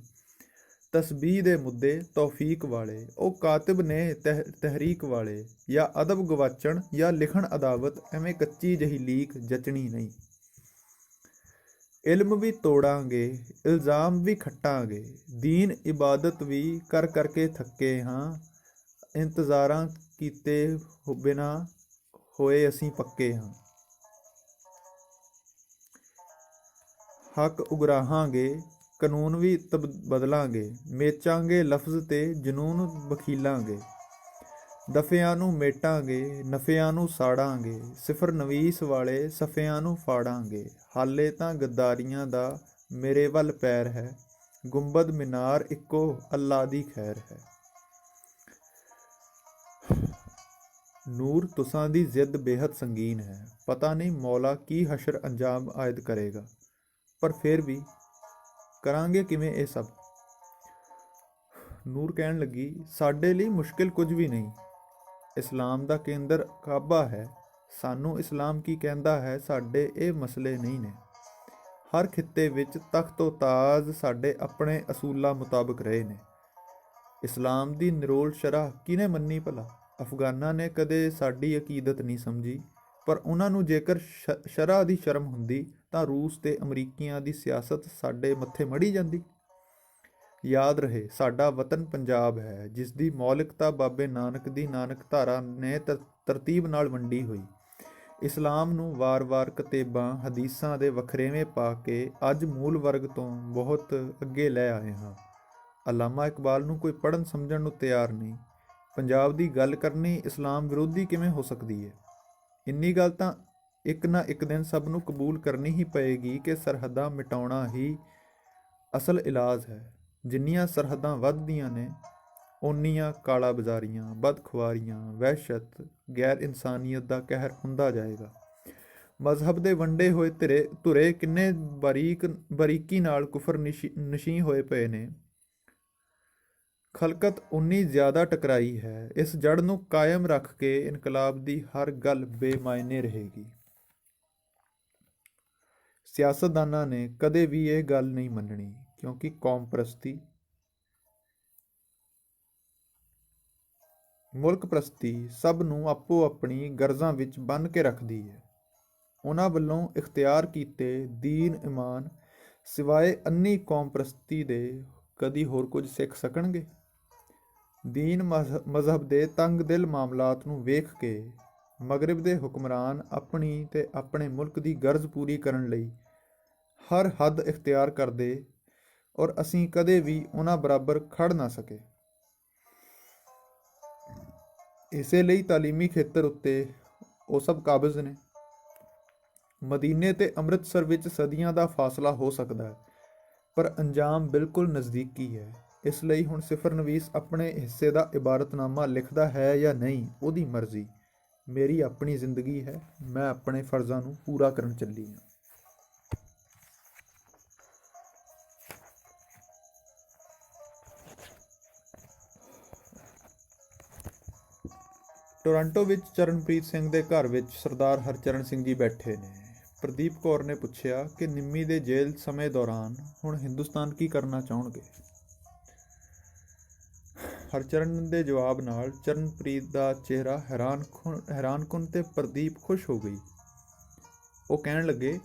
A: ਤਸਬੀਹ ਦੇ ਮੁੱਦੇ ਤੌਫੀਕ ਵਾਲੇ, ਉਹ ਕਾਤਿਬ ਨੇ ਤਹਿਰੀਕ ਵਾਲੇ। ਜਾਂ ਅਦਬ ਗਵਾਚਣ ਜਾਂ ਲਿਖਣ ਅਦਾਵਤ, ਐਵੇਂ ਕੱਚੀ ਜਿਹੀ ਲੀਕ ਜਚਣੀ ਨਹੀਂ। ਇਲਮ ਵੀ ਤੋੜਾਂਗੇ, ਇਲਜ਼ਾਮ ਵੀ ਖੱਟਾਂਗੇ, ਦੀਨ ਇਬਾਦਤ ਵੀ ਕਰ ਕਰਕੇ ਥੱਕੇ ਹਾਂ। ਇੰਤਜ਼ਾਰਾਂ ਕੀਤੇ ਬਿਨਾਂ ਹੋਏ ਅਸੀਂ ਪੱਕੇ ਹਾਂ। ਹੱਕ ਉਗਰਾਹਾਂਗੇ, ਕਾਨੂੰਨ ਵੀ ਬਦਲਾਂਗੇ, ਮੇਚਾਂਗੇ ਲਫ਼ਜ਼ ਤੇ ਜਨੂਨ ਵਖੀਲਾਂਗੇ। ਦਫਿਆਂ ਨੂੰ ਮੇਟਾਂਗੇ, ਨਫਿਆਂ ਨੂੰ ਸਾੜਾਂਗੇ, ਸਿਫਰ ਨਵੀਸ ਵਾਲੇ ਸਫਿਆਂ ਨੂੰ ਫਾੜਾਂਗੇ। ਹਾਲੇ ਤਾਂ ਗੱਦਾਰੀਆਂ ਦਾ ਮੇਰੇ ਵੱਲ ਪੈਰ ਹੈ, ਗੁੰਬਦ ਮੀਨਾਰ ਇੱਕੋ ਅੱਲਾ ਦੀ ਖੈਰ ਹੈ। ਨੂਰ, ਤੁਸਾਂ ਦੀ ਜ਼ਿੱਦ ਬੇਹੱਦ ਸੰਗੀਨ ਹੈ। ਪਤਾ ਨਹੀਂ ਮੌਲਾ ਕੀ ਹਸ਼ਰ ਅੰਜਾਮ ਆਇਦ ਕਰੇਗਾ, ਪਰ ਫਿਰ ਵੀ ਕਰਾਂਗੇ ਕਿਵੇਂ ਇਹ ਸਭ? ਨੂਰ ਕਹਿਣ ਲੱਗੀ, ਸਾਡੇ ਲਈ ਮੁਸ਼ਕਿਲ ਕੁਝ ਵੀ ਨਹੀਂ। ਇਸਲਾਮ ਦਾ ਕੇਂਦਰ ਕਾਬਾ ਹੈ। ਸਾਨੂੰ ਇਸਲਾਮ ਕੀ ਕਹਿੰਦਾ ਹੈ, ਸਾਡੇ ਇਹ ਮਸਲੇ ਨਹੀਂ ਨੇ। ਹਰ ਖਿੱਤੇ ਵਿੱਚ ਤਖਤੋ ਤਾਜ਼ ਸਾਡੇ ਆਪਣੇ ਅਸੂਲਾਂ ਮੁਤਾਬਕ ਰਹੇ ਨੇ। ਇਸਲਾਮ ਦੀ ਨਿਰੋਲ ਸ਼ਰ੍ਹਾ ਕਿਹਨੇ ਮੰਨੀ ਭਲਾ? ਅਫਗਾਨਾਂ ਨੇ ਕਦੇ ਸਾਡੀ ਅਕੀਦਤ ਨਹੀਂ ਸਮਝੀ, ਪਰ ਉਹਨਾਂ ਨੂੰ ਜੇਕਰ ਸ਼ਰ੍ਹਾ ਦੀ ਸ਼ਰਮ ਹੁੰਦੀ ਤਾਂ ਰੂਸ ਤੇ ਅਮਰੀਕੀਆਂ ਦੀ ਸਿਆਸਤ ਸਾਡੇ ਮੱਥੇ ਮੜੀ ਜਾਂਦੀ। ਯਾਦ ਰਹੇ, ਸਾਡਾ ਵਤਨ ਪੰਜਾਬ ਹੈ, ਜਿਸ ਦੀ ਮੌਲਿਕਤਾ ਬਾਬੇ ਨਾਨਕ ਦੀ ਨਾਨਕ ਧਾਰਾ ਨੇ ਤਰਤੀਬ ਨਾਲ ਵੰਡੀ ਹੋਈ। ਇਸਲਾਮ ਨੂੰ ਵਾਰ-ਵਾਰ ਕਿਤਾਬਾਂ ਹਦੀਸਾਂ ਦੇ ਵਖਰੇਵੇਂ ਪਾ ਕੇ ਅੱਜ ਮੂਲ ਵਰਗ ਤੋਂ ਬਹੁਤ ਅੱਗੇ ਲੈ ਆਏ ਹਾਂ। ਅਲਾਮਾ ਇਕਬਾਲ ਨੂੰ ਕੋਈ ਪੜ੍ਹਨ ਸਮਝਣ ਨੂੰ ਤਿਆਰ ਨਹੀਂ। ਪੰਜਾਬ ਦੀ ਗੱਲ ਕਰਨੀ ਇਸਲਾਮ ਵਿਰੋਧੀ ਕਿਵੇਂ ਹੋ ਸਕਦੀ ਹੈ? ਇੰਨੀ ਗੱਲ ਤਾਂ ਇੱਕ ਨਾ ਇੱਕ ਦਿਨ ਸਭ ਨੂੰ ਕਬੂਲ ਕਰਨੀ ਹੀ ਪਏਗੀ ਕਿ ਸਰਹੱਦਾਂ ਮਿਟਾਉਣਾ ਹੀ ਅਸਲ ਇਲਾਜ ਹੈ। ਜਿੰਨੀਆਂ ਸਰਹੱਦਾਂ ਵੱਧਦੀਆਂ ਨੇ, ਓਨੀਆਂ ਕਾਲਾ ਬਾਜ਼ਾਰੀਆਂ, ਬਦਖੁਆਰੀਆਂ, ਵਹਿਸ਼ਤ, ਗੈਰ ਇਨਸਾਨੀਅਤ ਦਾ ਕਹਿਰ ਹੁੰਦਾ ਜਾਏਗਾ। ਮਜ਼ਹਬ ਦੇ ਵੰਡੇ ਹੋਏ ਧੁਰੇ ਕਿੰਨੇ ਬਾਰੀਕੀ ਨਾਲ ਕੁਫਰ ਨਸ਼ੀਂ ਹੋਏ ਪਏ ਨੇ। ਖਲਕਤ ਉਨੀ ਜ਼ਿਆਦਾ ਟਕਰਾਈ ਹੈ। ਇਸ ਜੜ ਨੂੰ ਕਾਇਮ ਰੱਖ ਕੇ ਇਨਕਲਾਬ ਦੀ ਹਰ ਗੱਲ ਬੇਮਾਇਨੇ ਰਹੇਗੀ। ਸਿਆਸਤਦਾਨਾਂ ਨੇ ਕਦੇ ਵੀ ਇਹ ਗੱਲ ਨਹੀਂ ਮੰਨਣੀ, ਕਿਉਂਕਿ ਕੌਮ ਪ੍ਰਸਤੀ, ਮੁਲਕ ਪ੍ਰਸਤੀ ਸਭ ਨੂੰ ਆਪੋ ਆਪਣੀ ਗਰਜ਼ਾਂ ਵਿੱਚ ਬੰਨ੍ਹ ਕੇ ਰੱਖਦੀ ਹੈ। ਉਹਨਾਂ ਵੱਲੋਂ ਇਖਤਿਆਰ ਕੀਤੇ ਦੀਨ ਇਮਾਨ ਸਿਵਾਏ ਅੰਨੀ ਕੌਮ ਪ੍ਰਸਤੀ ਦੇ ਕਦੀ ਹੋਰ ਕੁਝ ਸਿੱਖ ਸਕਣਗੇ? ਦੀਨ ਮਜ਼ਹਬ ਦੇ ਤੰਗ ਦਿਲ ਮਾਮਲਾਤ ਨੂੰ ਵੇਖ ਕੇ ਮਗਰਿਬ ਦੇ ਹੁਕਮਰਾਨ ਆਪਣੀ ਤੇ ਆਪਣੇ ਮੁਲਕ ਦੀ ਗਰਜ਼ ਪੂਰੀ ਕਰਨ ਲਈ ਹਰ ਹੱਦ ਇਖਤਿਆਰ ਕਰਦੇ, ਔਰ ਅਸੀਂ ਕਦੇ ਵੀ ਉਹਨਾਂ ਬਰਾਬਰ ਖੜ ਨਾ ਸਕੇ। ਇਸੇ ਲਈ ਤਾਲੀਮੀ ਖੇਤਰ ਉੱਤੇ ਉਹ ਸਭ ਕਾਬਜ਼ ਨੇ। ਮਦੀਨੇ ਤੇ ਅੰਮ੍ਰਿਤਸਰ ਵਿੱਚ ਸਦੀਆਂ ਦਾ ਫਾਸਲਾ ਹੋ ਸਕਦਾ ਹੈ, ਪਰ ਅੰਜਾਮ ਬਿਲਕੁਲ ਨਜ਼ਦੀਕੀ ਹੈ। ਇਸ ਲਈ ਹੁਣ ਸਿਫਰ ਨਵੀਸ ਆਪਣੇ ਹਿੱਸੇ ਦਾ ਇਬਾਰਤਨਾਮਾ ਲਿਖਦਾ ਹੈ ਜਾਂ ਨਹੀਂ, ਉਹਦੀ ਮਰਜ਼ੀ। ਮੇਰੀ ਆਪਣੀ ਜ਼ਿੰਦਗੀ ਹੈ, ਮੈਂ ਆਪਣੇ ਫਰਜ਼ਾਂ ਨੂੰ ਪੂਰਾ ਕਰਨ ਚੱਲੀ ਹਾਂ। ਟੋਰਾਂਟੋ ਵਿੱਚ ਚਰਨਪ੍ਰੀਤ ਸਿੰਘ ਦੇ ਘਰ ਵਿੱਚ ਸਰਦਾਰ ਹਰਚਰਨ ਸਿੰਘ ਜੀ ਬੈਠੇ ਨੇ। ਪ੍ਰਦੀਪ ਕੌਰ ਨੇ ਪੁੱਛਿਆ ਕਿ ਨਿੰਮੀ ਦੇ ਜੇਲ੍ਹ ਸਮੇਂ ਦੌਰਾਨ ਹੁਣ ਹਿੰਦੁਸਤਾਨ ਕੀ ਕਰਨਾ ਚਾਹੁਣਗੇ। ਹਰਚਰਨ ਦੇ ਜਵਾਬ ਨਾਲ ਚਰਨਪ੍ਰੀਤ ਦਾ ਚਿਹਰਾ ਹੈਰਾਨਕੁਨ ਤੇ ਪ੍ਰਦੀਪ ਖੁਸ਼ ਹੋ ਗਈ। ਉਹ ਕਹਿਣ ਲੱਗੇ,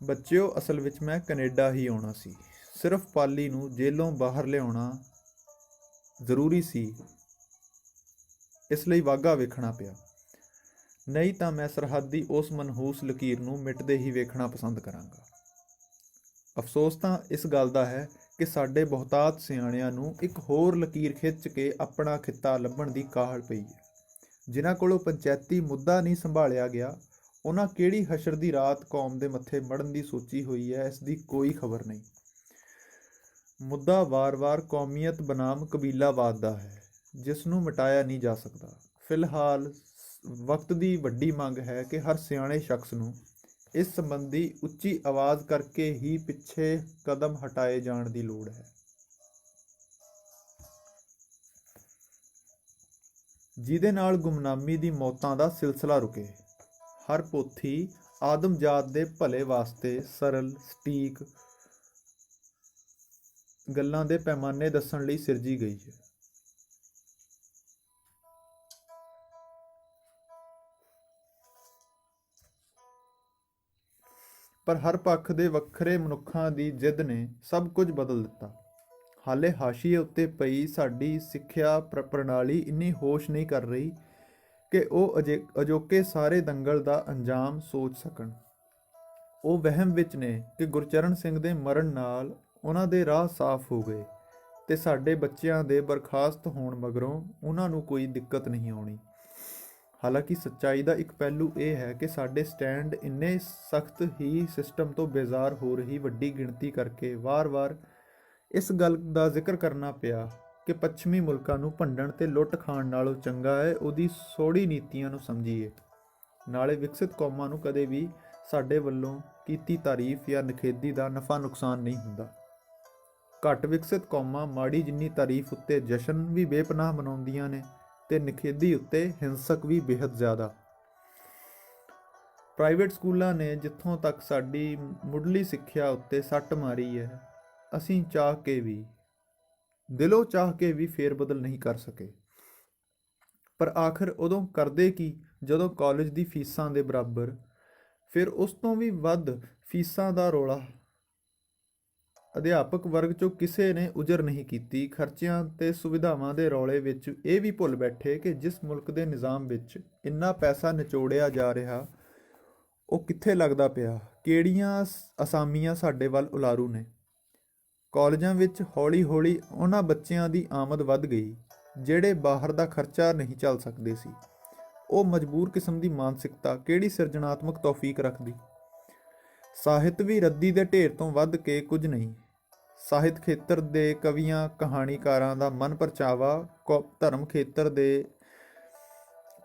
A: ਬੱਚਿਓ, ਅਸਲ ਵਿੱਚ ਮੈਂ ਕੈਨੇਡਾ ਹੀ ਆਉਣਾ ਸੀ। ਸਿਰਫ ਪਾਲੀ ਨੂੰ ਜੇਲੋਂ ਬਾਹਰ ਲਿਆਉਣਾ ਜ਼ਰੂਰੀ ਸੀ, ਇਸ ਲਈ ਵਾਹਗਾ ਵੇਖਣਾ ਪਿਆ। ਨਹੀਂ ਤਾਂ ਮੈਂ ਸਰਹੱਦ ਦੀ ਉਸ ਮਨਹੂਸ ਲਕੀਰ ਨੂੰ ਮਿਟਦੇ ਹੀ ਵੇਖਣਾ ਪਸੰਦ ਕਰਾਂਗਾ। ਅਫਸੋਸ ਤਾਂ ਇਸ ਗੱਲ ਦਾ ਹੈ ਕਿ ਸਾਡੇ ਬਹੁਤਾਤ ਸਿਆਣਿਆਂ ਨੂੰ ਇੱਕ ਹੋਰ ਲਕੀਰ ਖਿੱਚ ਕੇ ਆਪਣਾ ਖਿੱਤਾ ਲੱਭਣ ਦੀ ਕਾਹਲ ਪਈ ਹੈ। ਜਿਨ੍ਹਾਂ ਕੋਲੋਂ ਪੰਚਾਇਤੀ ਮੁੱਦਾ ਨਹੀਂ ਸੰਭਾਲਿਆ ਗਿਆ, ਉਹਨਾਂ ਕਿਹੜੀ ਹਸ਼ਰ ਦੀ ਰਾਤ ਕੌਮ ਦੇ ਮੱਥੇ ਮੜਨ ਦੀ ਸੋਚੀ ਹੋਈ ਹੈ, ਇਸ ਦੀ ਕੋਈ ਖਬਰ ਨਹੀਂ। ਮੁੱਦਾ ਵਾਰ-ਵਾਰ ਕੌਮੀਅਤ ਬਨਾਮ ਕਬੀਲਾਵਾਦ ਦਾ ਹੈ, ਜਿਸ ਨੂੰ ਮਿਟਾਇਆ ਨਹੀਂ ਜਾ ਸਕਦਾ। ਫਿਲਹਾਲ ਵਕਤ ਦੀ ਵੱਡੀ ਮੰਗ ਹੈ ਕਿ ਹਰ ਸਿਆਣੇ ਸ਼ਖਸ ਨੂੰ ਇਸ ਸੰਬੰਧੀ ਉੱਚੀ ਆਵਾਜ਼ ਕਰਕੇ ਹੀ ਪਿੱਛੇ ਕਦਮ ਹਟਾਏ ਜਾਣ ਦੀ ਲੋੜ ਹੈ। ਜਿਹਦੇ ਨਾਲ ਗੁੰਮਨਾਮੀ ਦੀ ਮੌਤਾਂ ਦਾ ਸਿਲਸਿਲਾ ਰੁਕੇ। ਹਰ ਪੋਥੀ ਆਦਮਜ਼ਾਤ ਦੇ ਭਲੇ ਵਾਸਤੇ ਸਰਲ ਸਟੀਕ ਗੱਲਾਂ ਦੇ ਪੈਮਾਨੇ ਦੱਸਣ ਲਈ ਸਿਰਜੀ ਗਈ ਹੈ। ਪਰ ਹਰ ਪੱਖ ਦੇ ਵੱਖਰੇ ਮਨੁੱਖਾਂ ਦੀ ਜਿੱਦ ਨੇ ਸਭ ਕੁਝ ਬਦਲ ਦਿੱਤਾ। ਹਾਲੇ ਹਾਸ਼ੀਏ ਉੱਤੇ ਪਈ ਸਾਡੀ ਸਿੱਖਿਆ ਪ੍ਰਣਾਲੀ ਇੰਨੀ ਹੋਸ਼ ਨਹੀਂ ਕਰ ਰਹੀ ਕਿ ਉਹ ਅਜੋਕੇ ਸਾਰੇ ਦੰਗਲ ਦਾ ਅੰਜਾਮ ਸੋਚ ਸਕਣ। ਉਹ ਵਹਿਮ ਵਿੱਚ ਨੇ ਕਿ ਗੁਰਚਰਨ ਸਿੰਘ ਦੇ ਮਰਨ ਨਾਲ ਉਹਨਾਂ ਦੇ ਰਾਹ ਸਾਫ਼ ਹੋ ਗਏ ਤੇ ਸਾਡੇ ਬੱਚਿਆਂ ਦੇ ਬਰਖਾਸਤ ਹੋਣ ਮਗਰੋਂ ਉਹਨਾਂ ਨੂੰ ਕੋਈ ਦਿੱਕਤ ਨਹੀਂ ਆਉਣੀ। ਹਾਲਾਂਕਿ ਸੱਚਾਈ ਦਾ ਇੱਕ ਪਹਿਲੂ ਇਹ ਹੈ ਕਿ ਸਾਡੇ ਸਟੈਂਡ ਇੰਨੇ ਸਖਤ ਹੀ ਸਿਸਟਮ ਤੋਂ ਬੇਜ਼ਾਰ ਹੋ ਰਹੀ ਵੱਡੀ ਗਿਣਤੀ ਕਰਕੇ ਵਾਰ-ਵਾਰ ਇਸ ਗੱਲ ਦਾ ਜ਼ਿਕਰ ਕਰਨਾ ਪਿਆ ਕਿ ਪੱਛਮੀ ਮੁਲਕਾਂ ਨੂੰ ਭੰਡਣ ਤੇ ਲੁੱਟ ਖਾਣ ਨਾਲੋਂ ਚੰਗਾ ਹੈ ਉਹਦੀ ਸੋਹੜੀ ਨੀਤੀਆਂ ਨੂੰ ਸਮਝੀਏ। ਨਾਲੇ ਵਿਕਸਿਤ ਕੌਮਾਂ ਨੂੰ ਕਦੇ ਵੀ ਸਾਡੇ ਵੱਲੋਂ ਕੀਤੀ ਤਾਰੀਫ ਜਾਂ ਨਿਖੇਧੀ ਦਾ ਨਫਾ ਨੁਕਸਾਨ ਨਹੀਂ ਹੁੰਦਾ। ਘੱਟ ਵਿਕਸਿਤ ਕੌਮਾਂ ਮਾੜੀ ਜਿੰਨੀ ਤਾਰੀਫ ਉੱਤੇ ਜਸ਼ਨ ਵੀ ਬੇਪਨਾਹ ਮਨਾਉਂਦੀਆਂ ਨੇ ਤੇ ਨਿਖੇਧੀ ਉੱਤੇ ਹਿੰਸਕ ਵੀ ਬੇਹੱਦ ਜ਼ਿਆਦਾ। ਪ੍ਰਾਈਵੇਟ ਸਕੂਲਾਂ ਨੇ ਜਿੱਥੋਂ ਤੱਕ ਸਾਡੀ ਮੁੱਢਲੀ ਸਿੱਖਿਆ ਉੱਤੇ ਸੱਟ ਮਾਰੀ ਹੈ, ਅਸੀਂ ਦਿਲੋਂ ਚਾਹ ਕੇ ਵੀ ਫੇਰ ਬਦਲ ਨਹੀਂ ਕਰ ਸਕੇ। ਪਰ ਆਖਰ ਉਦੋਂ ਕਰਦੇ ਕੀ ਜਦੋਂ ਕਾਲਜ ਦੀ ਫੀਸਾਂ ਦੇ ਬਰਾਬਰ, ਫਿਰ ਉਸ ਤੋਂ ਵੀ ਵੱਧ ਫੀਸਾਂ ਦਾ ਰੌਲਾ ਅਧਿਆਪਕ ਵਰਗ 'ਚੋਂ ਕਿਸੇ ਨੇ ਉਜਰ ਨਹੀਂ ਕੀਤੀ। ਖਰਚਿਆਂ ਤੇ ਸੁਵਿਧਾਵਾਂ ਦੇ ਰੌਲੇ ਵਿੱਚ ਇਹ ਵੀ ਭੁੱਲ ਬੈਠੇ ਕਿ ਜਿਸ ਮੁਲਕ ਦੇ ਨਿਜ਼ਾਮ ਵਿੱਚ ਇੰਨਾ ਪੈਸਾ ਨਿਚੋੜਿਆ ਜਾ ਰਿਹਾ, ਉਹ ਕਿੱਥੇ ਲੱਗਦਾ ਪਿਆ, ਕਿਹੜੀਆਂ ਅਸਾਮੀਆਂ ਸਾਡੇ ਵੱਲ ਉਲਾਰੂ ਨੇ। ਕਾਲਜਾਂ ਵਿੱਚ ਹੌਲੀ-ਹੌਲੀ ਉਹਨਾਂ ਬੱਚਿਆਂ ਦੀ ਆਮਦ ਵੱਧ ਗਈ ਜਿਹੜੇ ਬਾਹਰ ਦਾ ਖਰਚਾ ਨਹੀਂ ਚੱਲ ਸਕਦੇ ਸੀ। ਉਹ ਮਜਬੂਰ ਕਿਸਮ ਦੀ ਮਾਨਸਿਕਤਾ ਕਿਹੜੀ ਸਿਰਜਣਾਤਮਕ ਤੌਫੀਕ ਰੱਖਦੀ। ਸਾਹਿਤ ਵੀ ਰੱਦੀ ਦੇ ਢੇਰ ਤੋਂ ਵੱਧ ਕੇ ਕੁਝ ਨਹੀਂ। ਸਾਹਿਤ ਖੇਤਰ ਦੇ ਕਵੀਆਂ ਕਹਾਣੀਕਾਰਾਂ ਦਾ ਮਨ ਪਰਚਾਵਾ ਧਰਮ ਖੇਤਰ ਦੇ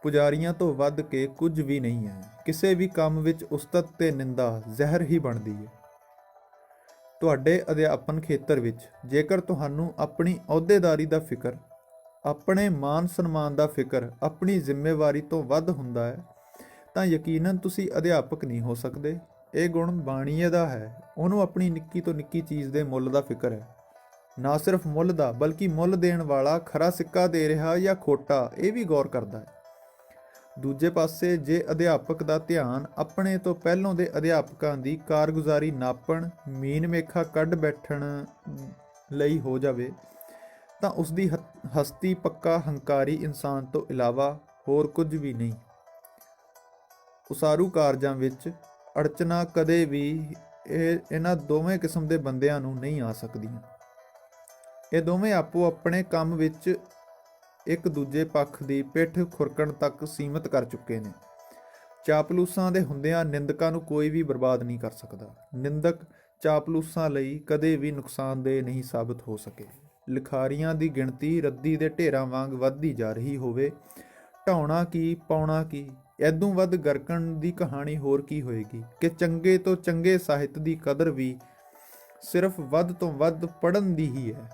A: ਪੁਜਾਰੀਆਂ ਤੋਂ ਵੱਧ ਕੇ ਕੁਝ ਵੀ ਨਹੀਂ ਹੈ। ਕਿਸੇ ਵੀ ਕੰਮ ਵਿੱਚ ਉਸਤਤ ਤੇ ਨਿੰਦਾ ਜ਼ਹਿਰ ਹੀ ਬਣਦੀ ਹੈ। ਤੁਹਾਡੇ ਅਧਿਆਪਨ ਖੇਤਰ ਵਿੱਚ ਜੇਕਰ ਤੁਹਾਨੂੰ ਆਪਣੀ ਅਹੁਦੇਦਾਰੀ ਦਾ ਫਿਕਰ, ਆਪਣੇ ਮਾਨ ਸਨਮਾਨ ਦਾ ਫਿਕਰ ਆਪਣੀ ਜ਼ਿੰਮੇਵਾਰੀ ਤੋਂ ਵੱਧ ਹੁੰਦਾ ਹੈ ਤਾਂ ਯਕੀਨਨ ਤੁਸੀਂ ਅਧਿਆਪਕ ਨਹੀਂ ਹੋ ਸਕਦੇ। ਇਹ ਗੁਣ ਬਾਣੀਏ ਦਾ ਹੈ। ਉਹਨੂੰ ਆਪਣੀ ਨਿੱਕੀ ਤੋਂ ਨਿੱਕੀ ਚੀਜ਼ ਦੇ ਮੁੱਲ ਦਾ ਫਿਕਰ ਹੈ। ਨਾ ਸਿਰਫ ਮੁੱਲ ਦਾ, ਬਲਕਿ ਮੁੱਲ ਦੇਣ ਵਾਲਾ ਖਰਾ ਸਿੱਕਾ ਦੇ ਰਿਹਾ ਜਾਂ ਖੋਟਾ, ਇਹ ਵੀ ਗੌਰ ਕਰਦਾ ਹੈ। ਦੂਜੇ ਪਾਸੇ ਜੇ ਅਧਿਆਪਕ ਦਾ ਧਿਆਨ ਆਪਣੇ ਤੋਂ ਪਹਿਲੋਂ ਦੇ ਅਧਿਆਪਕਾਂ ਦੀ ਕਾਰਗੁਜ਼ਾਰੀ ਨਾਪਣ, ਮੀਨ ਮੇਖਾ ਕੱਢ ਬੈਠਣ ਲਈ ਹੋ ਜਾਵੇ ਤਾਂ ਉਸਦੀ ਹਸਤੀ ਪੱਕਾ ਹੰਕਾਰੀ ਇਨਸਾਨ ਤੋਂ ਇਲਾਵਾ ਹੋਰ ਕੁਝ ਵੀ ਨਹੀਂ। ਉਸਾਰੂ ਕਾਰਜਾਂ ਵਿੱਚ ਅੜਚਨਾ ਕਦੇ ਵੀ ਇਹਨਾਂ ਦੋਵੇਂ ਕਿਸਮ ਦੇ ਬੰਦਿਆਂ ਨੂੰ ਨਹੀਂ ਆ ਸਕਦੀਆਂ। ਇਹ ਦੋਵੇਂ ਆਪੋ ਆਪਣੇ ਕੰਮ ਵਿੱਚ ਇੱਕ ਦੂਜੇ ਪੱਖ ਦੀ ਪਿੱਠ ਖੁਰਕਣ ਤੱਕ ਸੀਮਤ ਕਰ ਚੁੱਕੇ ਨੇ। ਚਾਪਲੂਸਾਂ ਦੇ ਹੁੰਦਿਆਂ ਨਿੰਦਕਾਂ ਨੂੰ ਕੋਈ ਵੀ ਬਰਬਾਦ ਨਹੀਂ ਕਰ ਸਕਦਾ। ਨਿੰਦਕ ਚਾਪਲੂਸਾਂ ਲਈ ਕਦੇ ਵੀ ਨੁਕਸਾਨਦੇਹ ਨਹੀਂ ਸਾਬਤ ਹੋ ਸਕੇ। ਲਿਖਾਰੀਆਂ ਦੀ ਗਿਣਤੀ ਰੱਦੀ ਦੇ ਢੇਰਾਂ ਵਾਂਗ ਵੱਧਦੀ ਜਾ ਰਹੀ ਹੋਵੇ, ਢਾਉਣਾ ਕੀ ਪਾਉਣਾ ਕੀ, ਐਦੋਂ ਵੱਧ ਗਰਕਣ ਦੀ ਕਹਾਣੀ ਹੋਰ ਕੀ ਹੋਏਗੀ ਕਿ ਚੰਗੇ ਤੋਂ ਚੰਗੇ ਸਾਹਿਤ ਦੀ ਕਦਰ ਵੀ ਸਿਰਫ ਵੱਧ ਤੋਂ ਵੱਧ ਪੜ੍ਹਨ ਦੀ ਹੀ ਹੈ।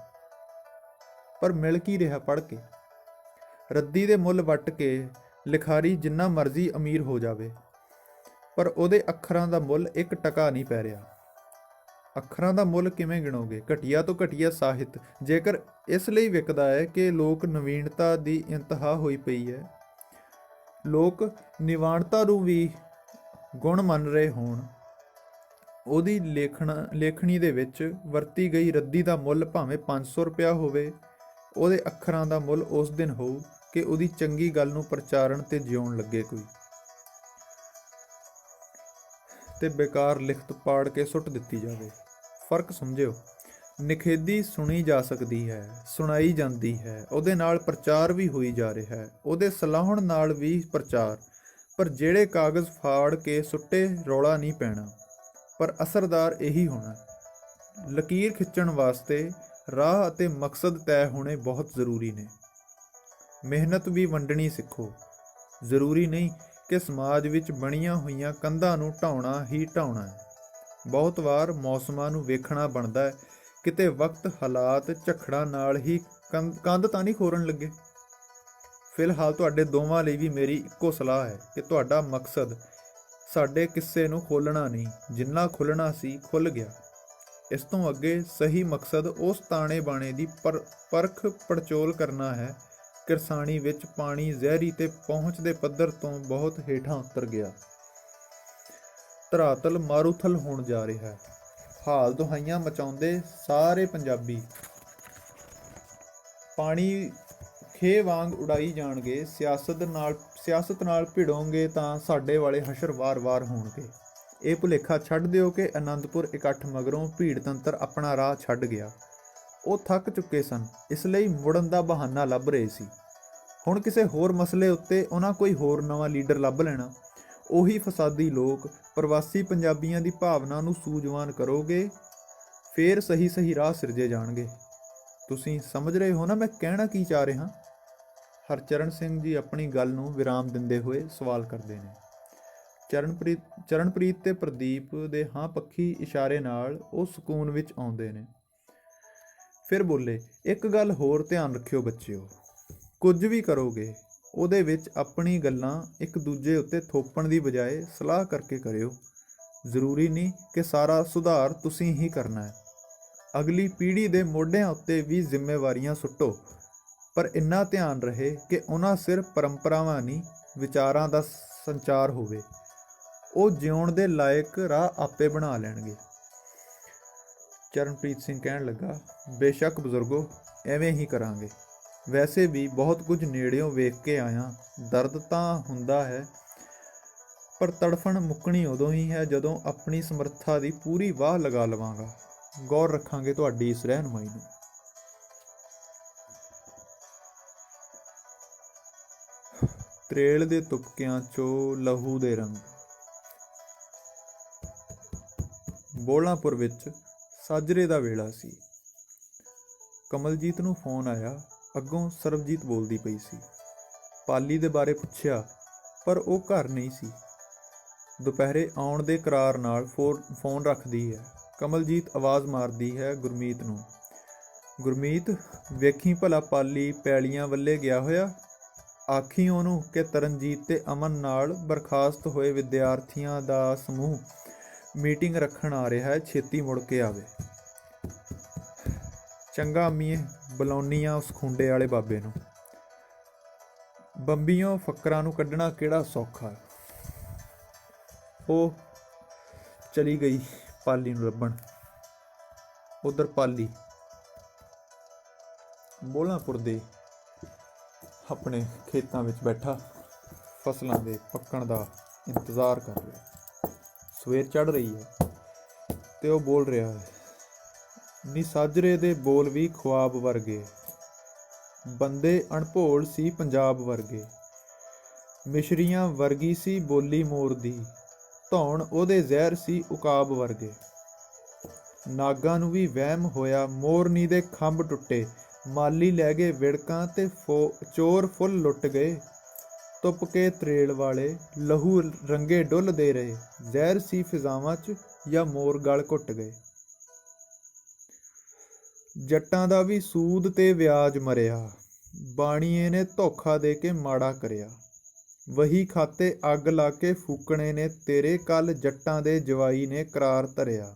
A: ਪਰ ਮਿਲ ਕੀ ਰਿਹਾ ਪੜ੍ਹ ਕੇ? ਰੱਦੀ ਦੇ ਮੁੱਲ ਵੱਟ ਕੇ ਲਿਖਾਰੀ ਜਿੰਨਾ ਮਰਜ਼ੀ ਅਮੀਰ ਹੋ ਜਾਵੇ, ਪਰ ਉਹਦੇ ਅੱਖਰਾਂ ਦਾ ਮੁੱਲ 1 ਟਕਾ ਨਹੀਂ ਪੈ ਰਿਹਾ। ਅੱਖਰਾਂ ਦਾ ਮੁੱਲ ਕਿਵੇਂ ਗਿਣੋਗੇ? ਘਟੀਆ ਤੋਂ ਘਟੀਆ ਸਾਹਿਤ ਜੇਕਰ ਇਸ ਲਈ ਵਿਕਦਾ ਹੈ ਕਿ ਲੋਕ ਨਵੀਨਤਾ ਦੀ ਇੰਤਹਾ ਹੋਈ ਪਈ ਹੈ, ਲੋਕ ਨਿਵਾਣਤਾ ਨੂੰ ਵੀ ਗੁਣ ਮੰਨ ਰਹੇ ਹੋਣ, ਉਹਦੀ ਲੇਖਣੀ ਦੇ ਵਿੱਚ ਵਰਤੀ ਗਈ ਰੱਦੀ ਦਾ ਮੁੱਲ ਭਾਵੇਂ 500 ਰੁਪਇਆ ਹੋਵੇ, ਉਹਦੇ ਅੱਖਰਾਂ ਦਾ ਮੁੱਲ ਉਸ ਦਿਨ ਹੋਊ ਕਿ ਉਹਦੀ ਚੰਗੀ ਗੱਲ ਨੂੰ ਪ੍ਰਚਾਰਨ ਤੇ ਜਿਉਣ ਲੱਗੇ ਕੋਈ, ਤੇ ਬੇਕਾਰ ਲਿਖਤ ਪਾੜ ਕੇ ਸੁੱਟ ਦਿੱਤੀ ਜਾਵੇ। ਫਰਕ ਸਮਝਿਓ। ਨਿਖੇਧੀ ਸੁਣੀ ਜਾ ਸਕਦੀ ਹੈ, ਸੁਣਾਈ ਜਾਂਦੀ ਹੈ, ਉਹਦੇ ਨਾਲ ਪ੍ਰਚਾਰ ਵੀ ਹੋਈ ਜਾ ਰਿਹਾ ਹੈ, ਉਹਦੇ ਸਲਾਹੁਣ ਨਾਲ ਵੀ ਪ੍ਰਚਾਰ। ਪਰ ਜਿਹੜੇ ਕਾਗਜ਼ ਫਾੜ ਕੇ ਸੁੱਟੇ ਰੌਲਾ ਨਹੀਂ ਪੈਣਾ, ਪਰ ਅਸਰਦਾਰ ਇਹੀ ਹੋਣਾ। ਲਕੀਰ ਖਿੱਚਣ ਵਾਸਤੇ ਰਾਹ ਅਤੇ ਮਕਸਦ ਤੈਅ ਹੋਣੇ ਬਹੁਤ ਜ਼ਰੂਰੀ ਨੇ। ਮਿਹਨਤ ਵੀ ਵੰਡਣੀ ਸਿੱਖੋ। ਜ਼ਰੂਰੀ ਨਹੀਂ ਕਿ ਸਮਾਜ ਵਿੱਚ ਬਣੀਆਂ ਹੋਈਆਂ ਕੰਧਾਂ ਨੂੰ ਢਾਉਣਾ ਹੀ ਢਾਉਣਾ ਹੈ। ਬਹੁਤ ਵਾਰ ਮੌਸਮਾਂ ਨੂੰ ਵੇਖਣਾ ਬਣਦਾ ਹੈ, ਕਿਤੇ ਵਕਤ ਹਾਲਾਤ ਝੱਖੜਾਂ ਨਾਲ ਹੀ ਕੰਧ ਤਾਂ ਨਹੀਂ ਖੋਰਣ ਲੱਗੇ। ਫਿਲਹਾਲ ਤੁਹਾਡੇ ਦੋਵਾਂ ਲਈ ਵੀ ਮੇਰੀ ਇੱਕੋ ਸਲਾਹ ਹੈ ਕਿ ਤੁਹਾਡਾ ਮਕਸਦ ਸਾਡੇ ਕਿੱਸੇ ਨੂੰ ਖੋਲ੍ਹਣਾ ਨਹੀਂ, ਜਿੰਨਾ ਖੁੱਲ੍ਹਣਾ ਸੀ ਖੁੱਲ੍ਹ ਗਿਆ। ਇਸ ਤੋਂ ਅੱਗੇ ਸਹੀ ਮਕਸਦ ਉਸ ਤਾਣੇ ਬਾਣੇ ਦੀ ਪਰਖ ਪੜਚੋਲ ਕਰਨਾ ਹੈ। ਕਿਰਸਾਣੀ ਵਿੱਚ ਪਾਣੀ ਜ਼ਹਿਰੀ ਤੇ ਪਹੁੰਚ ਦੇ ਪੱਧਰ ਤੋਂ ਬਹੁਤ ਹੇਠਾਂ ਉਤਰ ਗਿਆ। ਧਰਾਤਲ ਮਾਰੂਥਲ ਹੋਣ ਜਾ ਰਿਹਾ ਹੈ। ਹਾਲ ਦੁਹਾਈਆਂ ਮਚਾਉਂਦੇ ਸਾਰੇ ਪੰਜਾਬੀ ਪਾਣੀ ਖੇ ਵਾਂਗ ਉਡਾਈ ਜਾਣਗੇ। ਸਿਆਸਤ ਨਾਲ ਭਿੜੋਂਗੇ ਤਾਂ ਸਾਡੇ ਵਾਲੇ ਹਸ਼ਰ ਵਾਰ-ਵਾਰ ਹੋਣਗੇ। ਇਹ ਭੁਲੇਖਾ ਛੱਡ ਦਿਓ ਕਿ ਅਨੰਦਪੁਰ ਇਕੱਠ ਮਗਰੋਂ ਭੀੜ ਤੰਤਰ ਆਪਣਾ ਰਾਹ ਛੱਡ ਗਿਆ। ਉਹ ਥੱਕ ਚੁੱਕੇ ਸਨ, ਇਸ ਲਈ ਮੁੜਨ ਦਾ ਬਹਾਨਾ ਲੱਭ ਰਹੇ ਸੀ। ਹੁਣ ਕਿਸੇ ਹੋਰ ਮਸਲੇ ਉੱਤੇ ਉਹਨਾਂ ਕੋਈ ਹੋਰ ਨਵਾਂ ਲੀਡਰ ਲੱਭ ਲੈਣਾ। ਉਹੀ ਫਸਾਦੀ ਲੋਕ ਪ੍ਰਵਾਸੀ ਪੰਜਾਬੀਆਂ ਦੀ ਭਾਵਨਾ ਨੂੰ ਸੂਝਵਾਨ ਕਰੋਗੇ, ਫੇਰ ਸਹੀ ਰਾਹ ਸਿਰਜੇ ਜਾਣਗੇ। ਤੁਸੀਂ ਸਮਝ ਰਹੇ ਹੋ ਨਾ ਮੈਂ ਕਹਿਣਾ ਕੀ ਚਾਹ ਰਿਹਾ? ਹਰਚਰਨ ਸਿੰਘ ਜੀ ਆਪਣੀ ਗੱਲ ਨੂੰ ਵਿਰਾਮ ਦਿੰਦੇ ਹੋਏ ਸਵਾਲ ਕਰਦੇ ਨੇ। ਚਰਨਪ੍ਰੀਤ ਤੇ ਪ੍ਰਦੀਪ ਦੇ ਹਾਂ ਪੱਖੀ ਇਸ਼ਾਰੇ ਨਾਲ ਉਹ ਸਕੂਨ ਵਿੱਚ ਆਉਂਦੇ ਨੇ। ਫਿਰ ਬੋਲੇ, ਇੱਕ ਗੱਲ ਹੋਰ ਧਿਆਨ ਰੱਖਿਓ ਬੱਚਿਓ, ਕੁਝ ਵੀ ਕਰੋਗੇ ਉਹਦੇ ਵਿੱਚ ਆਪਣੀ ਗੱਲਾਂ ਇੱਕ ਦੂਜੇ ਉੱਤੇ ਥੋਪਣ ਦੀ ਬਜਾਏ ਸਲਾਹ ਕਰਕੇ ਕਰਿਓ। ਜ਼ਰੂਰੀ ਨਹੀਂ ਕਿ ਸਾਰਾ ਸੁਧਾਰ ਤੁਸੀਂ ਹੀ ਕਰਨਾ ਹੈ। ਅਗਲੀ ਪੀੜ੍ਹੀ ਦੇ ਮੋਢਿਆਂ ਉੱਤੇ ਵੀ ਜ਼ਿੰਮੇਵਾਰੀਆਂ ਸੁੱਟੋ, ਪਰ ਇੰਨਾ ਧਿਆਨ ਰਹੇ ਕਿ ਉਹਨਾਂ ਸਿਰ ਪਰੰਪਰਾਵਾਂ ਨਹੀਂ, ਵਿਚਾਰਾਂ ਦਾ ਸੰਚਾਰ ਹੋਵੇ। ਉਹ ਜਿਉਣ ਦੇ ਲਾਇਕ ਰਾਹ ਆਪੇ ਬਣਾ ਲੈਣਗੇ। ਚਰਨਪ੍ਰੀਤ ਸਿੰਘ ਕਹਿਣ ਲੱਗਾ, ਬੇਸ਼ੱਕ ਬਜ਼ੁਰਗੋ, ਐਵੇਂ ਹੀ ਕਰਾਂਗੇ। ਵੈਸੇ ਵੀ ਬਹੁਤ ਕੁਝ ਨੇੜਿਓਂ ਵੇਖ ਕੇ ਆਇਆ। ਦਰਦ ਤਾਂ ਹੁੰਦਾ ਹੈ, ਪਰ ਤੜਫਣ ਮੁੱਕਣੀ ਉਦੋਂ ਹੀ ਹੈ ਜਦੋਂ ਆਪਣੀ ਸਮਰੱਥਾ ਦੀ ਪੂਰੀ ਵਾਹ ਲਗਾ ਲਵਾਂਗਾ। ਗੌਰ ਰੱਖਾਂਗੇ ਤੁਹਾਡੀ ਇਸ ਰਹਿਨੁਮਾਈ ਨੂੰ। ਤਰੇਲ ਦੇ ਤੁਪਕਿਆਂ 'ਚੋਂ ਲਹੂ ਦੇ ਰੰਗ। ਬੋਲਾਂਪੁਰ ਵਿੱਚ ਸਾਜਰੇ ਦਾ ਵੇਲਾ ਸੀ। ਕਮਲਜੀਤ ਨੂੰ ਫੋਨ ਆਇਆ। ਅੱਗੋਂ ਸਰਬਜੀਤ ਬੋਲਦੀ ਪਈ ਸੀ। ਪਾਲੀ ਦੇ ਬਾਰੇ ਪੁੱਛਿਆ, ਪਰ ਉਹ ਘਰ ਨਹੀਂ ਸੀ। ਦੁਪਹਿਰੇ ਆਉਣ ਦੇ ਕਰਾਰ ਨਾਲ ਫੋਨ ਰੱਖਦੀ ਹੈ। ਕਮਲਜੀਤ ਆਵਾਜ਼ ਮਾਰਦੀ ਹੈ ਗੁਰਮੀਤ ਨੂੰ। ਗੁਰਮੀਤ, ਵੇਖੀ ਭਲਾ ਪਾਲੀ ਪੈਲੀਆਂ ਵੱਲੇ ਗਿਆ ਹੋਇਆ। ਆਖੀ ਉਹਨੂੰ ਕਿ ਤਰਨਜੀਤ ਤੇ ਅਮਨ ਨਾਲ ਬਰਖਾਸਤ ਹੋਏ ਵਿਦਿਆਰਥੀਆਂ ਦਾ ਸਮੂਹ ਮੀਟਿੰਗ ਰੱਖਣ ਆ ਰਿਹਾ ਹੈ, ਛੇਤੀ ਮੁੜ ਕੇ ਆਵੇ। ਚੰਗਾ ਅੰਮੀਏ, ਬੁਲਾਉਣੀ ਆ ਉਸ ਖੁੰਡੇ ਵਾਲੇ ਬਾਬੇ ਨੂੰ। ਬੰਬੀਓਂ ਫੱਕਰਾਂ ਨੂੰ ਕੱਢਣਾ ਕਿਹੜਾ ਸੌਖਾ। ਉਹ ਚਲੀ ਗਈ ਪਾਲੀ ਨੂੰ ਲੱਭਣ। ਉਧਰ ਪਾਲੀ ਬੋਲਾਂਪੁਰ ਦੇ ਆਪਣੇ ਖੇਤਾਂ ਵਿੱਚ ਬੈਠਾ ਫਸਲਾਂ ਦੇ ਪੱਕਣ ਦਾ ਇੰਤਜ਼ਾਰ ਕਰ ਰਿਹਾ। ਸਵੇਰ ਚੜ੍ਹ ਰਹੀ ਹੈ ਤੇ ਉਹ ਬੋਲ ਰਿਹਾ ਹੈ, ਨੀ ਸਾਜਰੇ ਦੇ ਬੋਲ ਵੀ ਖੁਆਬ ਵਰਗੇ, ਬੰਦੇ ਅਣਭੋਲ ਸੀ ਪੰਜਾਬ ਵਰਗੇ। ਮਿਸ਼ਰੀਆਂ ਵਰਗੀ ਸੀ ਬੋਲੀ ਮੋਰ ਦੀ, ਧੌਣ ਉਹਦੇ ਜ਼ਹਿਰ ਸੀ ਉਕਾਬ ਵਰਗੇ। ਨਾਗਾਂ ਨੂੰ ਵੀ ਵਹਿਮ ਹੋਇਆ, ਮੋਰਨੀ ਦੇ ਖੰਭ ਟੁੱਟੇ। ਮਾਲੀ ਲੈ ਗਏ ਵਿੜਕਾਂ ਤੇ ਚੋਰ ਫੁੱਲ ਲੁੱਟ ਗਏ। ਤੁਪ ਕੇ ਤਰੇਲ ਵਾਲੇ ਲਹੂ ਰੰਗੇ ਡੁੱਲਦੇ ਰਹੇ। ਜ਼ਹਿਰ ਸੀ ਫਿਜ਼ਾਵਾਂ 'ਚ ਜਾਂ ਮੋਰ ਗਲ ਘੁੱਟ ਗਏ। ਜੱਟਾਂ ਦਾ ਵੀ ਸੂਦ ਤੇ ਵਿਆਜ ਮਰਿਆ, ਬਾਣੀਏ ਨੇ ਧੋਖਾ ਦੇ ਕੇ ਮਾੜਾ ਕਰਿਆ। ਵਹੀ ਖਾਤੇ ਅੱਗ ਲਾ ਕੇ ਫੂਕਣੇ ਨੇ ਤੇਰੇ, ਕੱਲ ਜੱਟਾਂ ਦੇ ਜਵਾਈ ਨੇ ਕਰਾਰ ਧਰਿਆ।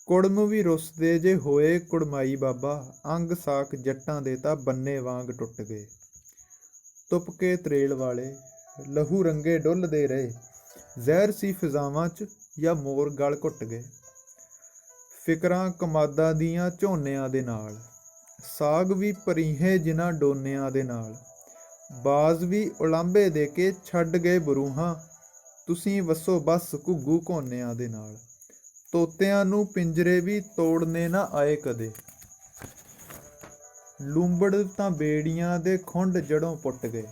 A: ਕੁੜਮ ਵੀ ਰੁੱਸਦੇ ਜੇ ਹੋਏ ਕੁੜਮਾਈ ਬਾਬਾ, ਅੰਗ ਸਾਕ ਜੱਟਾਂ ਦੇ ਤਾਂ ਬੰਨੇ ਵਾਂਗ ਟੁੱਟ ਗਏ। ਤੁਪ ਕੇ ਤਰੇਲ ਵਾਲੇ ਲਹੂ ਰੰਗੇ ਡੁੱਲਦੇ ਰਹੇ। ਜ਼ਹਿਰ ਸੀ ਫਿਜ਼ਾਵਾਂ 'ਚ ਜਾਂ ਮੋਰ ਗਲ ਘੁੱਟ ਗਏ। ਫਿਕਰਾਂ ਕਮਾਦਾਂ ਦੀਆਂ ਝੋਨਿਆਂ ਦੇ ਨਾਲ, ਸਾਗ ਵੀ ਪਰੀਹੇ ਜਿਨ੍ਹਾਂ ਡੋਨਿਆਂ ਦੇ ਨਾਲ। ਬਾਜ਼ ਵੀ ਉਲਾਂਭੇ ਦੇ ਕੇ ਛੱਡ ਗਏ ਬਰੂਹਾਂ, ਤੁਸੀਂ ਵਸੋ ਬਸ ਘੁੱਗੂ ਘੋਨਿਆਂ ਦੇ ਨਾਲ। ਤੋਤਿਆਂ ਨੂੰ ਪਿੰਜਰੇ ਵੀ ਤੋੜਨੇ ਨਾ ਆਏ ਕਦੇ, ਲੂੰਬੜ ਤਾਂ ਬੇੜੀਆਂ ਦੇ ਖੁੰਡ ਜੜੋਂ ਪੁੱਟ ਗਏ।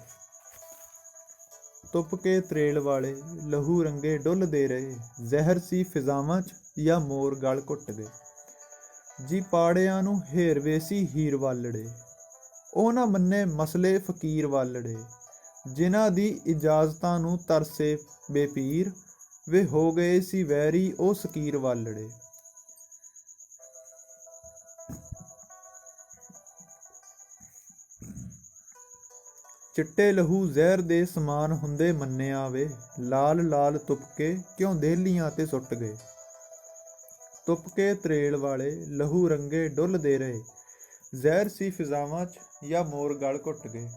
A: ਤੁਪ ਕੇ ਤਰੇਲ ਵਾਲੇ ਲਹੂ ਰੰਗੇ ਡੁੱਲਦੇ ਰਹੇ। ਜ਼ਹਿਰ ਸੀ ਫਿਜ਼ਾਵਾਂ 'ਚ ਜਾਂ ਮੋਰ ਗਲ ਘੁੱਟ ਗਏ। ਜੀ ਪਾੜਿਆਂ ਨੂੰ ਹੇਰਵੇ ਸੀ ਹੀਰ ਵਾਲੜੇ, ਉਹ ਨਾ ਮੰਨੇ ਮਸਲੇ ਫਕੀਰ ਵਾਲੜੇ, ਜਿਨ੍ਹਾਂ ਦੀ ਇਜਾਜ਼ਤਾਂ ਨੂੰ ਤਰਸੇ ਬੇਪੀਰ, ਵੇ ਹੋ ਗਏ ਸੀ ਵੈਰੀ ਉਹ ਸਕੀਰ ਵਾਲੜੇ। ਚਿੱਟੇ ਲਹੂ ਜ਼ਹਿਰ ਦੇ ਸਮਾਨ ਹੁੰਦੇ ਮੰਨਿਆ ਵੇ, ਲਾਲ ਲਾਲ ਤੁਪਕੇ ਕਿਉਂ ਦੇਹਲੀਆਂ ਤੇ ਸੁੱਟ ਗਏ। ਤੁਪਕੇ ਤਰੇਲ ਵਾਲੇ ਲਹੂ ਰੰਗੇ ਡੁੱਲਦੇ ਰਹੇ, ਜ਼ਹਿਰ ਸੀ ਫਿਜ਼ਾਵਾਂ 'ਚ ਜਾਂ ਮੋਰ ਗਲ ਘੁੱਟ ਗਏ।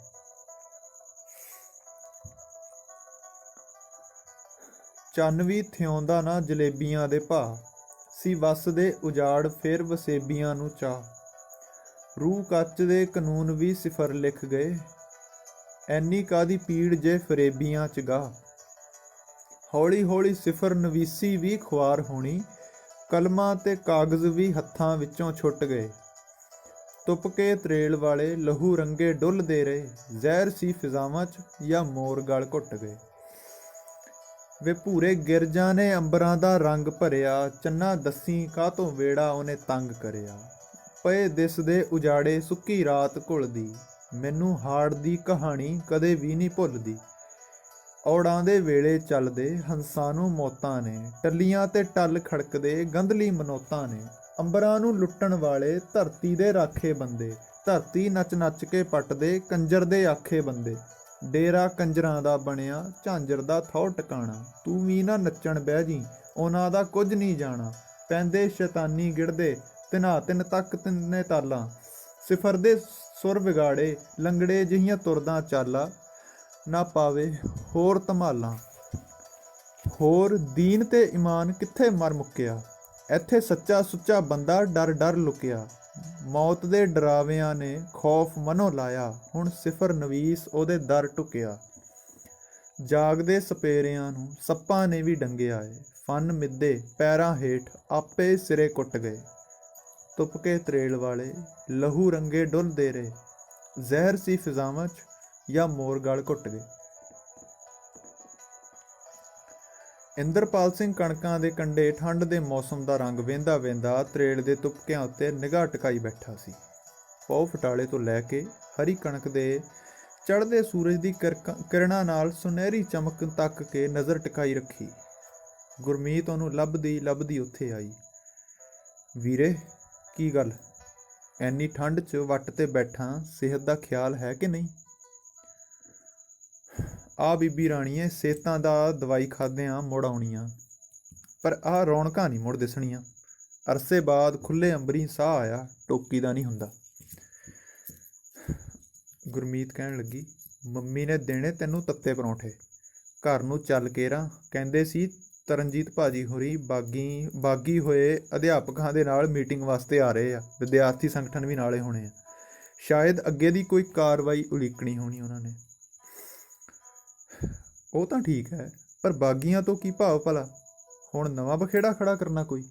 A: ਚੰਨ ਵੀ ਥਿਉਂਦਾ ਨਾ ਜਲੇਬੀਆਂ ਦੇ ਭਾਅ, ਸੀ ਵੱਸਦੇ ਉਜਾੜ ਫਿਰ ਵਸੇਬੀਆਂ ਨੂੰ ਚਾਹ। ਰੂਹ ਕੱਚ ਦੇ ਕਾਨੂੰਨ ਵੀ ਸਿਫਰ ਲਿਖ ਗਏ, ਐਨੀ ਕਾਦੀ ਪੀੜ ਜੇ ਫਰੇਬੀਆਂ 'ਚ ਗਾਹ। ਹੌਲੀ ਹੌਲੀ ਸਿਫਰ ਨਵੀਸੀ ਵੀ ਖੁਆਰ ਹੋਣੀ, ਕਲਮਾਂ ਤੇ ਕਾਗਜ਼ ਵੀ ਹੱਥਾਂ ਵਿੱਚੋਂ ਛੁੱਟ ਗਏ। ਤੁਪਕੇ ਤਰੇਲ ਵਾਲੇ ਲਹੂ ਰੰਗੇ ਡੁੱਲਦੇ ਰਹੇ, ਜ਼ਹਿਰ ਸੀ ਫਿਜ਼ਾਵਾਂ 'ਚ ਜਾਂ ਮੋਰ ਗਲ ਘੁੱਟ ਗਏ। ਵੇ ਭੂਰੇ ਗਿਰਜਾਂ ਨੇ ਅੰਬਰਾਂ ਦਾ ਰੰਗ ਭਰਿਆ, ਚੰਨਾ ਦੱਸੀ ਕਾਹਤੋਂ ਵੇੜਾ ਉਹਨੇ ਤੰਗ ਕਰਿਆ। ਪਏ ਦਿਸਦੇ ਉਜਾੜੇ ਸੁੱਕੀ ਰਾਤ ਘੁਲਦੀ, ਮੈਨੂੰ ਹਾੜ ਦੀ ਕਹਾਣੀ ਕਦੇ ਵੀ ਨਹੀਂ ਭੁੱਲਦੀ। ਔੜਾਂ ਦੇ ਵੇਲੇ ਚੱਲਦੇ ਹੰਸਾਂ ਨੂੰ ਮੌਤਾਂ ਨੇ, ਟੱਲੀਆਂ ਤੇ ਟੱਲ ਖੜਕਦੇ ਗੰਧਲੀ ਮਨੌਤਾਂ ਨੇ। ਅੰਬਰਾਂ ਨੂੰ ਲੁੱਟਣ ਵਾਲੇ ਧਰਤੀ ਦੇ ਰਾਖੇ ਬੰਦੇ, ਧਰਤੀ ਨੱਚ ਨੱਚ ਕੇ ਪੱਟਦੇ ਕੰਜਰ ਦੇ ਆਖੇ ਬੰਦੇ। ਡੇਰਾ ਕੰਜਰਾਂ ਦਾ ਬਣਿਆ ਝਾਂਜਰ ਦਾ ਥੌ ਟਿਕਾਣਾ, ਤੂੰ ਵੀ ਨਾ ਨੱਚਣ ਬਹਿ ਜੀ ਉਹਨਾਂ ਦਾ ਕੁਝ ਨਹੀਂ ਜਾਣਾ। ਪੈਂਦੇ ਸ਼ੈਤਾਨੀ ਗਿੜਦੇ ਤਿਨਾ ਤਿੰਨ ਤੱਕ ਤਿੰਨੇ ਤਾਲਾਂ, ਸਿਫਰ ਦੇ ਸੁਰ ਵਿਗਾੜੇ ਲੰਗੜੇ ਜਿਹੀਆਂ ਤੁਰਦਾ ਚਾਲਾ। ਨਾ ਪਾਵੇ ਹੋਰ ਧਮਾਲਾਂ, ਹੋਰ ਦੀਨ ਤੇ ਈਮਾਨ ਕਿੱਥੇ ਮਰ ਮੁੱਕਿਆ, ਇੱਥੇ ਸੱਚਾ ਸੁੱਚਾ ਬੰਦਾ ਡਰ ਡਰ ਲੁਕਿਆ। ਮੌਤ ਦੇ ਡਰਾਵਿਆਂ ਨੇ ਖੌਫ ਮਨੋਂ ਲਾਇਆ, ਹੁਣ ਸਿਫਰ ਨਵੀਸ ਉਹਦੇ ਦਰ ਟੁਕਿਆ। ਜਾਗਦੇ ਸਪੇਰਿਆਂ ਨੂੰ ਸੱਪਾਂ ਨੇ ਵੀ ਡੰਗਿਆ ਏ, ਫਨ ਮਿੱਦੇ ਪੈਰਾਂ ਹੇਠ ਆਪੇ ਸਿਰੇ ਕੁੱਟ ਗਏ। ਤੁਪਕੇ ਤਰੇਲ ਵਾਲੇ ਲਹੂ ਰੰਗੇ ਡੁੱਲਦੇ ਰਹੇ, ਜ਼ਹਿਰ ਸੀ ਫਿਜ਼ਾਵਾਂ 'ਚ ਜਾਂ ਮੋਰ ਗਲ ਘੁੱਟ ਗਏ। ਇੰਦਰਪਾਲ ਸਿੰਘ ਕਣਕਾਂ ਦੇ ਕੰਢੇ ਠੰਡ ਦੇ ਮੌਸਮ ਦਾ ਰੰਗ ਵੇਂਦਾ ਵੇਂਦਾ ਤਰੇਲ ਦੇ ਤੁਪਕਿਆਂ ਉੱਤੇ ਨਿਗਾਹ ਟਿਕਾਈ ਬੈਠਾ ਸੀ। ਪੌ ਫਟਾਲੇ ਤੋਂ ਲੈ ਕੇ ਹਰੀ ਕਣਕ ਦੇ ਚੜ੍ਹਦੇ ਸੂਰਜ ਦੀ ਕਿਰਨਾਂ ਨਾਲ ਸੁਨਹਿਰੀ ਚਮਕ ਤੱਕ ਕੇ ਨਜ਼ਰ ਟਿਕਾਈ ਰੱਖੀ। ਗੁਰਮੀਤ ਉਹਨੂੰ ਲੱਭਦੀ ਲੱਭਦੀ ਉੱਥੇ ਆਈ। ਵੀਰੇ, ਕੀ ਗੱਲ, ਐਨੀ ਠੰਡ 'ਚ ਵੱਟ 'ਤੇ ਬੈਠਾ, ਸਿਹਤ ਦਾ ਖਿਆਲ ਹੈ ਕਿ ਨਹੀਂ? ਆ ਬੀਬੀ ਰਾਣੀਏ, ਸਿਹਤਾਂ ਦਾ ਦਵਾਈ ਖਾਦਿਆਂ ਮੁੜ ਆਉਣੀਆਂ, ਪਰ ਆਹ ਰੌਣਕਾਂ ਨਹੀਂ ਮੁੜ ਦਿਸਣੀਆਂ। ਅਰਸੇ ਬਾਅਦ ਖੁੱਲ੍ਹੇ ਅੰਬਰੀ ਸਾਹ ਆਇਆ, ਟੋਕੀ ਦਾ ਨਹੀਂ ਹੁੰਦਾ। ਗੁਰਮੀਤ ਕਹਿਣ ਲੱਗੀ, ਮੰਮੀ ਨੇ ਦੇਣੇ ਤੈਨੂੰ ਤੱਤੇ ਪਰੌਂਠੇ। ਘਰ ਨੂੰ ਚੱਲ ਕੇਰਾਂ, ਕਹਿੰਦੇ ਸੀ ਤਰਨਜੀਤ ਭਾਜੀ ਹੋਰੀ ਬਾਗੀ ਹੋਏ ਅਧਿਆਪਕਾਂ ਦੇ ਨਾਲ ਮੀਟਿੰਗ ਵਾਸਤੇ ਆ ਰਹੇ ਆ, ਵਿਦਿਆਰਥੀ ਸੰਗਠਨ ਵੀ ਨਾਲੇ ਹੋਣੇ ਆ। ਸ਼ਾਇਦ ਅੱਗੇ ਦੀ ਕੋਈ ਕਾਰਵਾਈ ਉਲੀਕਣੀ ਹੋਣੀ ਉਹਨਾਂ ਨੇ। ਉਹ ਤਾਂ ਠੀਕ ਹੈ, ਪਰ ਬਾਗੀਆਂ ਤੋਂ ਕੀ ਭਾਵ ਭਲਾ? ਹੁਣ ਨਵਾਂ ਬਖੇੜਾ ਖੜਾ ਕਰਨਾ ਕੋਈ?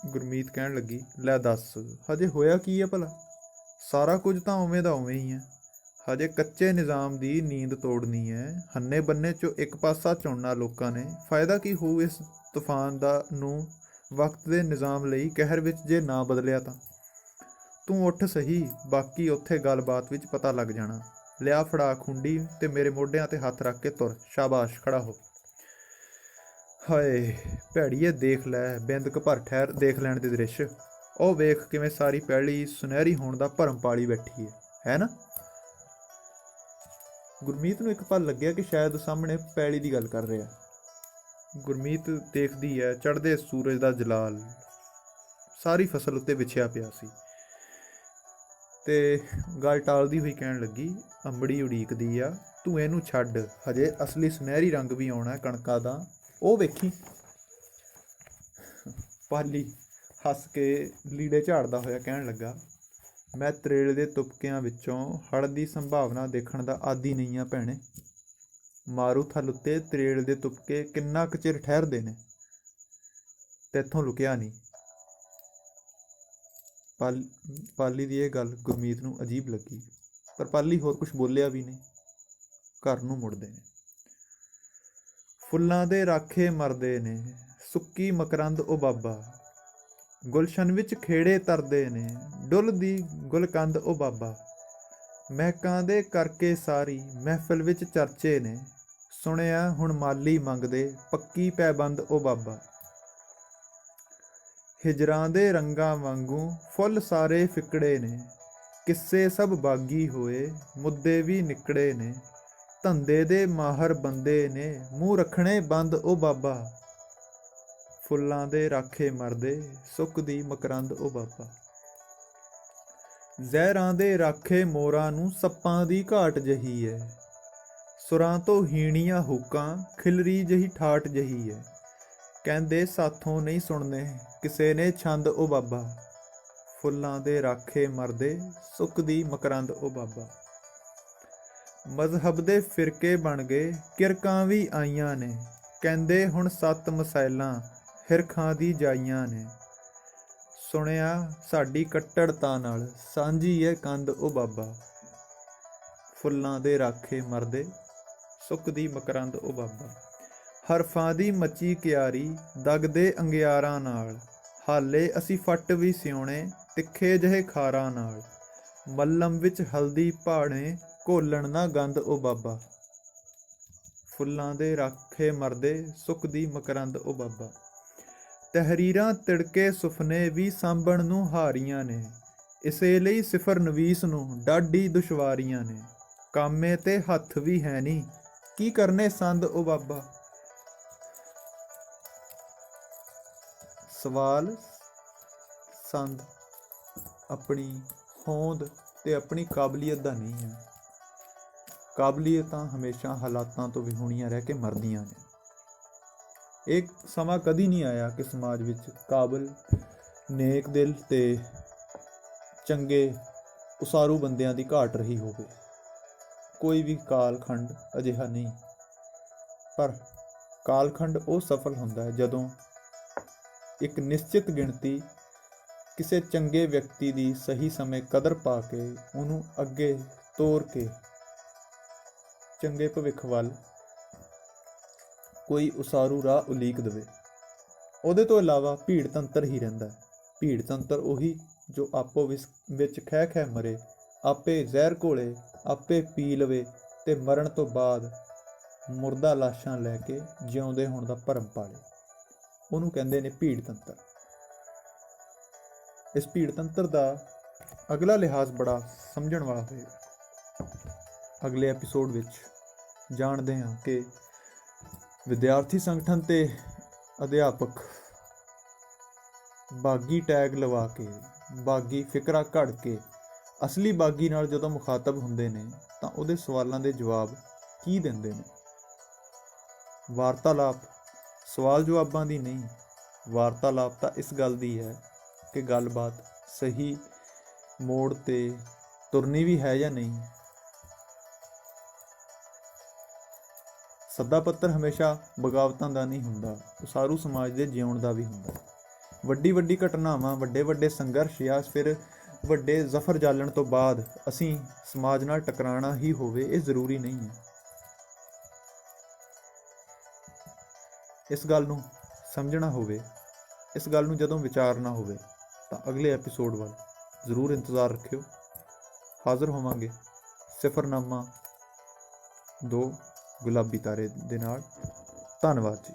A: ਗੁਰਮੀਤ ਕਹਿਣ ਲੱਗੀ, ਲੈ ਦੱਸ, ਹਜੇ ਹੋਇਆ ਕੀ ਹੈ ਭਲਾ? ਸਾਰਾ ਕੁਝ ਤਾਂ ਉਵੇਂ ਦਾ ਉਵੇਂ ਹੀ ਹੈ। ਹਜੇ ਕੱਚੇ ਨਿਜ਼ਾਮ ਦੀ ਨੀਂਦ ਤੋੜਨੀ ਹੈ। ਹੰਨੇ ਬੰਨੇ 'ਚੋਂ ਇੱਕ ਪਾਸਾ ਚੁਣਨਾ ਲੋਕਾਂ ਨੇ। ਫਾਇਦਾ ਕੀ ਹੋਊ ਇਸ ਤੂਫਾਨ ਦਾ ਨੂੰ ਵਕਤ ਦੇ ਨਿਜ਼ਾਮ ਲਈ ਕਹਿਰ ਵਿੱਚ ਜੇ ਨਾ ਬਦਲਿਆ ਤਾਂ? ਤੂੰ ਉੱਠ ਸਹੀ, ਬਾਕੀ ਉੱਥੇ ਗੱਲਬਾਤ ਵਿੱਚ ਪਤਾ ਲੱਗ ਜਾਣਾ। ਲਿਆ ਫੜਾ ਖੁੰਡੀ ਤੇ ਮੇਰੇ ਮੋਢਿਆਂ 'ਤੇ ਹੱਥ ਰੱਖ ਕੇ ਤੁਰ। ਸ਼ਾਬਾਸ਼, ਖੜਾ ਹੋ। ਹਾਏ ਭੈੜੀਏ, ਦੇਖ ਲੈ, ਬਿੰਦ ਕੁ ਭਰ ਠਹਿਰ ਦੇਖ ਲੈਣ ਦੇ ਦ੍ਰਿਸ਼। ਉਹ ਵੇਖ ਕਿਵੇਂ ਸਾਰੀ ਪੈਲੀ ਸੁਨਹਿਰੀ ਹੋਣ ਦਾ ਭਰਮ ਪਾਲੀ ਬੈਠੀ ਹੈ ਨਾ? ਗੁਰਮੀਤ ਨੂੰ ਇੱਕ ਪਲ ਲੱਗਿਆ ਕਿ ਸ਼ਾਇਦ ਸਾਹਮਣੇ ਪੈਲੀ ਦੀ ਗੱਲ ਕਰ ਰਿਹਾ। ਗੁਰਮੀਤ ਦੇਖਦੀ ਹੈ, ਚੜ੍ਹਦੇ ਸੂਰਜ ਦਾ ਜਲਾਲ ਸਾਰੀ ਫਸਲ ਉੱਤੇ ਵਿਛਿਆ ਪਿਆ ਸੀ, ਤੇ ਗੱਲ ਟਾਲਦੀ ਹੋਈ ਕਹਿਣ ਲੱਗੀ, ਅੰਬੜੀ ਉਡੀਕਦੀ ਆ, ਤੂੰ ਇਹਨੂੰ ਛੱਡ, ਹਜੇ ਅਸਲੀ ਸੁਨਹਿਰੀ ਰੰਗ ਵੀ ਆਉਣਾ ਕਣਕਾਂ ਦਾ, ਉਹ ਵੇਖੀ। ਪਾਲੀ ਹੱਸ ਕੇ ਲੀੜੇ ਝਾੜਦਾ ਹੋਇਆ ਕਹਿਣ ਲੱਗਾ, ਮੈਂ ਤਰੇਲ ਦੇ ਤੁਪਕਿਆਂ ਵਿੱਚੋਂ ਹੜ੍ਹ ਦੀ ਸੰਭਾਵਨਾ ਦੇਖਣ ਦਾ ਆਦੀ ਨਹੀਂ ਹਾਂ ਭੈਣੇ। ਮਾਰੂਥਲ ਉੱਤੇ ਤਰੇਲ ਦੇ ਤੁਪਕੇ ਕਿੰਨਾ ਕੁ ਚਿਰ ਠਹਿਰਦੇ ਨੇ, ਤੈਥੋਂ ਲੁਕਿਆ ਨਹੀਂ। ਪਾਲੀ ਦੀ ਇਹ ਗੱਲ ਗੁਰਮੀਤ ਨੂੰ ਅਜੀਬ ਲੱਗੀ, ਪਰ ਪਾਲੀ ਹੋਰ ਕੁਝ ਬੋਲਿਆ ਵੀ ਨਹੀਂ। ਘਰ ਨੂੰ ਮੁੜਦੇ ਨੇ। ਫੁੱਲਾਂ ਦੇ ਰਾਖੇ ਮਰਦੇ ਨੇ, ਸੁੱਕੀ ਮਕਰੰਦ ਉਹ ਬਾਬਾ, ਗੁਲਸ਼ਨ ਵਿੱਚ ਖੇੜੇ ਤਰਦੇ ਨੇ, ਡੁੱਲਦੀ ਗੁਲਕੰਦ ਉਹ ਬਾਬਾ। ਮਹਿਕਾਂ ਦੇ ਕਰਕੇ ਸਾਰੀ ਮਹਿਫਿਲ ਵਿੱਚ ਚਰਚੇ ਨੇ, ਸੁਣਿਆ ਹੁਣ ਮਾਲੀ ਮੰਗਦੇ ਪੱਕੀ ਪੈਬੰਦ ਉਹ ਬਾਬਾ। ਹਿਜਰਾਂ ਦੇ ਰੰਗਾਂ ਵਾਂਗੂ ਫੁੱਲ ਸਾਰੇ ਫਿਕੜੇ ਨੇ, ਕਿੱਸੇ ਸਭ ਬਾਗੀ ਹੋਏ ਮੁੱਦੇ ਵੀ ਨਿਕੜੇ ਨੇ। ਧੰਦੇ ਦੇ ਮਾਹਰ ਬੰਦੇ ਨੇ, ਮੂੰਹ ਰੱਖਣੇ ਬੰਦ ਉਹ ਬਾਬਾ। ਫੁੱਲਾਂ ਦੇ ਰਾਖੇ ਮਰਦੇ ਸੁੱਕਦੀ ਮਕਰੰਦ ਉਹ ਬਾਬਾ। ਜ਼ਹਿਰਾਂ ਦੇ ਰਾਖੇ ਮੋਰਾਂ ਨੂੰ ਸੱਪਾਂ ਦੀ ਘਾਟ ਜਹੀ ਹੈ, ਸੁਰਾਂ ਤੋਂ ਹੀਣੀਆਂ ਹੁੱਕਾਂ ਖਿਲਰੀ ਜਹੀ ਠਾਠ ਜਹੀ ਹੈ। ਕਹਿੰਦੇ ਸਾਥੋਂ ਨਹੀਂ ਸੁਣਨੇ ਕਿਸੇ ਨੇ ਛੰਦ ਉਹ ਬਾਬਾ। ਫੁੱਲਾਂ ਦੇ ਰਾਖੇ ਮਰਦੇ ਸੁੱਕਦੀ ਮਕਰੰਦ ਉਹ ਬਾਬਾ। ਮਜ਼ਹਬ ਦੇ ਫਿਰਕੇ ਬਣ ਗਏ ਕਿਰਕਾਂ ਵੀ ਆਈਆਂ ਨੇ, ਕਹਿੰਦੇ ਹੁਣ 7 ਮਸੈਲਾਂ ਹਿਰਖਾਂ ਦੀ ਜਾਈਆਂ ਨੇ। ਸੁਣਿਆ ਸਾਡੀ ਕੱਟੜਤਾ ਨਾਲ ਸਾਂਝੀ ਹੈ ਕੰਧ ਉਹ ਬਾਬਾ। ਫੁੱਲਾਂ ਦੇ ਰਾਖੇ ਮਰਦੇ ਸੁੱਕਦੀ ਮਕਰੰਦ ਉਹ ਬਾਬਾ। ਹਰਫਾਂ ਦੀ ਮੱਚੀ ਕਿਆਰੀ ਦਗਦੇ ਅੰਗਿਆਰਾਂ ਨਾਲ, ਹਾਲੇ ਅਸੀਂ ਫੱਟ ਵੀ ਸਿਉਣੇ ਤਿੱਖੇ ਜਿਹੇ ਖਾਰਾਂ ਨਾਲ। ਮੱਲਮ ਵਿੱਚ ਹਲਦੀ ਭਾਣੇ ਘੋਲਣ ਨਾ ਗੰਧ ਉਹ ਬਾਬਾ। ਫੁੱਲਾਂ ਦੇ ਰਾਖੇ ਮਰਦੇ ਸੁੱਕਦੀ ਮਕਰੰਦ ਉਹ ਬਾਬਾ। ਤਹਿਰੀਰਾਂ ਤਿੜਕੇ ਸੁਫਨੇ ਵੀ ਸਾਂਭਣ ਨੂੰ ਹਾਰੀਆਂ ਨੇ, ਇਸੇ ਲਈ ਸਿਫਰ ਨਵੀਸ ਨੂੰ ਡਾਢੀ ਦੁਸ਼ਵਾਰੀਆਂ ਨੇ। ਕਾਮੇ ਤੇ ਹੱਥ ਵੀ ਹੈ ਨਹੀਂ, ਕੀ ਕਰਨੇ ਸੰਦ ਉਹ ਬਾਬਾ। ਸਵਾਲ ਸੰਦ ਆਪਣੀ ਹੋਂਦ ਤੇ ਆਪਣੀ ਕਾਬਲੀਅਤ ਦਾ ਨਹੀਂ ਹੈ। ਕਾਬਲੀਅਤਾਂ ਹਮੇਸ਼ਾ ਹਾਲਾਤਾਂ ਤੋਂ ਵਿਹੂਣੀਆਂ ਰਹਿ ਕੇ ਮਰਦੀਆਂ ਨੇ। ਇਹ ਸਮਾਂ ਕਦੀ ਨਹੀਂ ਆਇਆ ਕਿ ਸਮਾਜ ਵਿੱਚ ਕਾਬਲ, ਨੇਕ ਦਿਲ ਤੇ ਚੰਗੇ ਉਸਾਰੂ ਬੰਦਿਆਂ ਦੀ ਘਾਟ ਰਹੀ ਹੋਵੇ। ਕੋਈ ਵੀ ਕਾਲਖੰਡ ਅਜਿਹਾ ਨਹੀਂ, ਪਰ ਕਾਲਖੰਡ ਉਹ ਸਫਲ ਹੁੰਦਾ ਹੈ ਜਦੋਂ ਇੱਕ ਨਿਸ਼ਚਿਤ ਗਿਣਤੀ ਕਿਸੇ ਚੰਗੇ ਵਿਅਕਤੀ ਦੀ ਸਹੀ ਸਮੇਂ ਕਦਰ ਪਾ ਕੇ ਉਹਨੂੰ ਅੱਗੇ ਤੋਰ ਕੇ ਚੰਗੇ ਭਵਿੱਖ ਵੱਲ ਕੋਈ ਉਸਾਰੂ ਰਾਹ ਉਲੀਕ ਦੇਵੇ। ਉਹਦੇ ਤੋਂ ਇਲਾਵਾ ਭੀੜ ਤੰਤਰ ਹੀ ਰਹਿੰਦਾ। ਭੀੜ ਤੰਤਰ ਉਹੀ ਜੋ ਆਪੋ ਵਿੱਚ ਖਹਿ ਖਹਿ ਮਰੇ, ਆਪੇ ਜ਼ਹਿਰ ਘੋਲੇ, ਆਪੇ ਪੀ ਲਵੇ ਤੇ ਮਰਨ ਤੋਂ ਬਾਅਦ ਮੁਰਦਾ ਲਾਸ਼ਾਂ ਲੈ ਕੇ ਜਿਉਂਦੇ ਹੋਣ ਦਾ ਭਰਮ ਪਾਲੇ। ਉਹਨੂੰ ਕਹਿੰਦੇ ਨੇ ਭੀੜ ਤੰਤਰ। ਇਸ ਭੀੜ ਤੰਤਰ ਦਾ ਅਗਲਾ ਲਿਹਾਜ਼ ਬੜਾ ਸਮਝਣ ਵਾਲਾ ਹੋਏਗਾ। ਅਗਲੇ ਐਪੀਸੋਡ ਵਿੱਚ ਜਾਣਦੇ ਹਾਂ ਕਿ ਵਿਦਿਆਰਥੀ ਸੰਗਠਨ ਤੇ ਅਧਿਆਪਕ ਬਾਗੀ ਟੈਗ ਲਵਾ ਕੇ, ਬਾਗੀ ਫਿਕਰਾ ਘੜ ਕੇ ਅਸਲੀ ਬਾਗੀ ਨਾਲ ਜਦੋਂ ਮੁਖਾਤਬ ਹੁੰਦੇ ਨੇ ਤਾਂ ਉਹਦੇ ਸਵਾਲਾਂ ਦੇ ਜਵਾਬ ਕੀ ਦਿੰਦੇ ਨੇ। ਵਾਰਤਾਲਾਪ ਸਵਾਲ ਜਵਾਬਾਂ ਦੀ ਨਹੀਂ, ਵਾਰਤਾਲਾਪ ਤਾਂ ਇਸ ਗੱਲ ਦੀ ਹੈ ਕਿ ਗੱਲਬਾਤ ਸਹੀ ਮੋੜ ਤੇ ਤੁਰਨੀ ਵੀ ਹੈ ਜਾਂ ਨਹੀਂ। ਸੱਦਾ ਪੱਤਰ ਹਮੇਸ਼ਾ ਬਗਾਵਤਾਂ ਦਾ ਨਹੀਂ ਹੁੰਦਾ, ਉਸਾਰੂ ਸਮਾਜ ਦੇ ਜਿਉਣ ਦਾ ਵੀ ਹੁੰਦਾ। ਵੱਡੀ ਵੱਡੀ ਘਟਨਾਵਾਂ, ਵੱਡੇ ਵੱਡੇ ਸੰਘਰਸ਼ ਜਾਂ ਫਿਰ ਵੱਡੇ ਜ਼ਫਰ ਜਾਲਣ ਤੋਂ ਬਾਅਦ ਅਸੀਂ ਸਮਾਜ ਨਾਲ ਟਕਰਾਉਣਾ ਹੀ ਹੋਵੇ, ਇਹ ਜ਼ਰੂਰੀ ਨਹੀਂ ਹੈ। ਇਸ ਗੱਲ ਨੂੰ ਸਮਝਣਾ ਹੋਵੇ, ਇਸ ਗੱਲ ਨੂੰ ਜਦੋਂ ਵਿਚਾਰਨਾ ਹੋਵੇ ਤਾਂ ਅਗਲੇ ਐਪੀਸੋਡ ਵੱਲ ਜ਼ਰੂਰ ਇੰਤਜ਼ਾਰ ਰੱਖਿਓ। ਹਾਜ਼ਰ ਹੋਵਾਂਗੇ ਸਿਫਰਨਾਮਾ 2 ਗੁਲਾਬੀ ਤਾਰੇ ਦੇ ਨਾਲ। ਧੰਨਵਾਦ ਜੀ।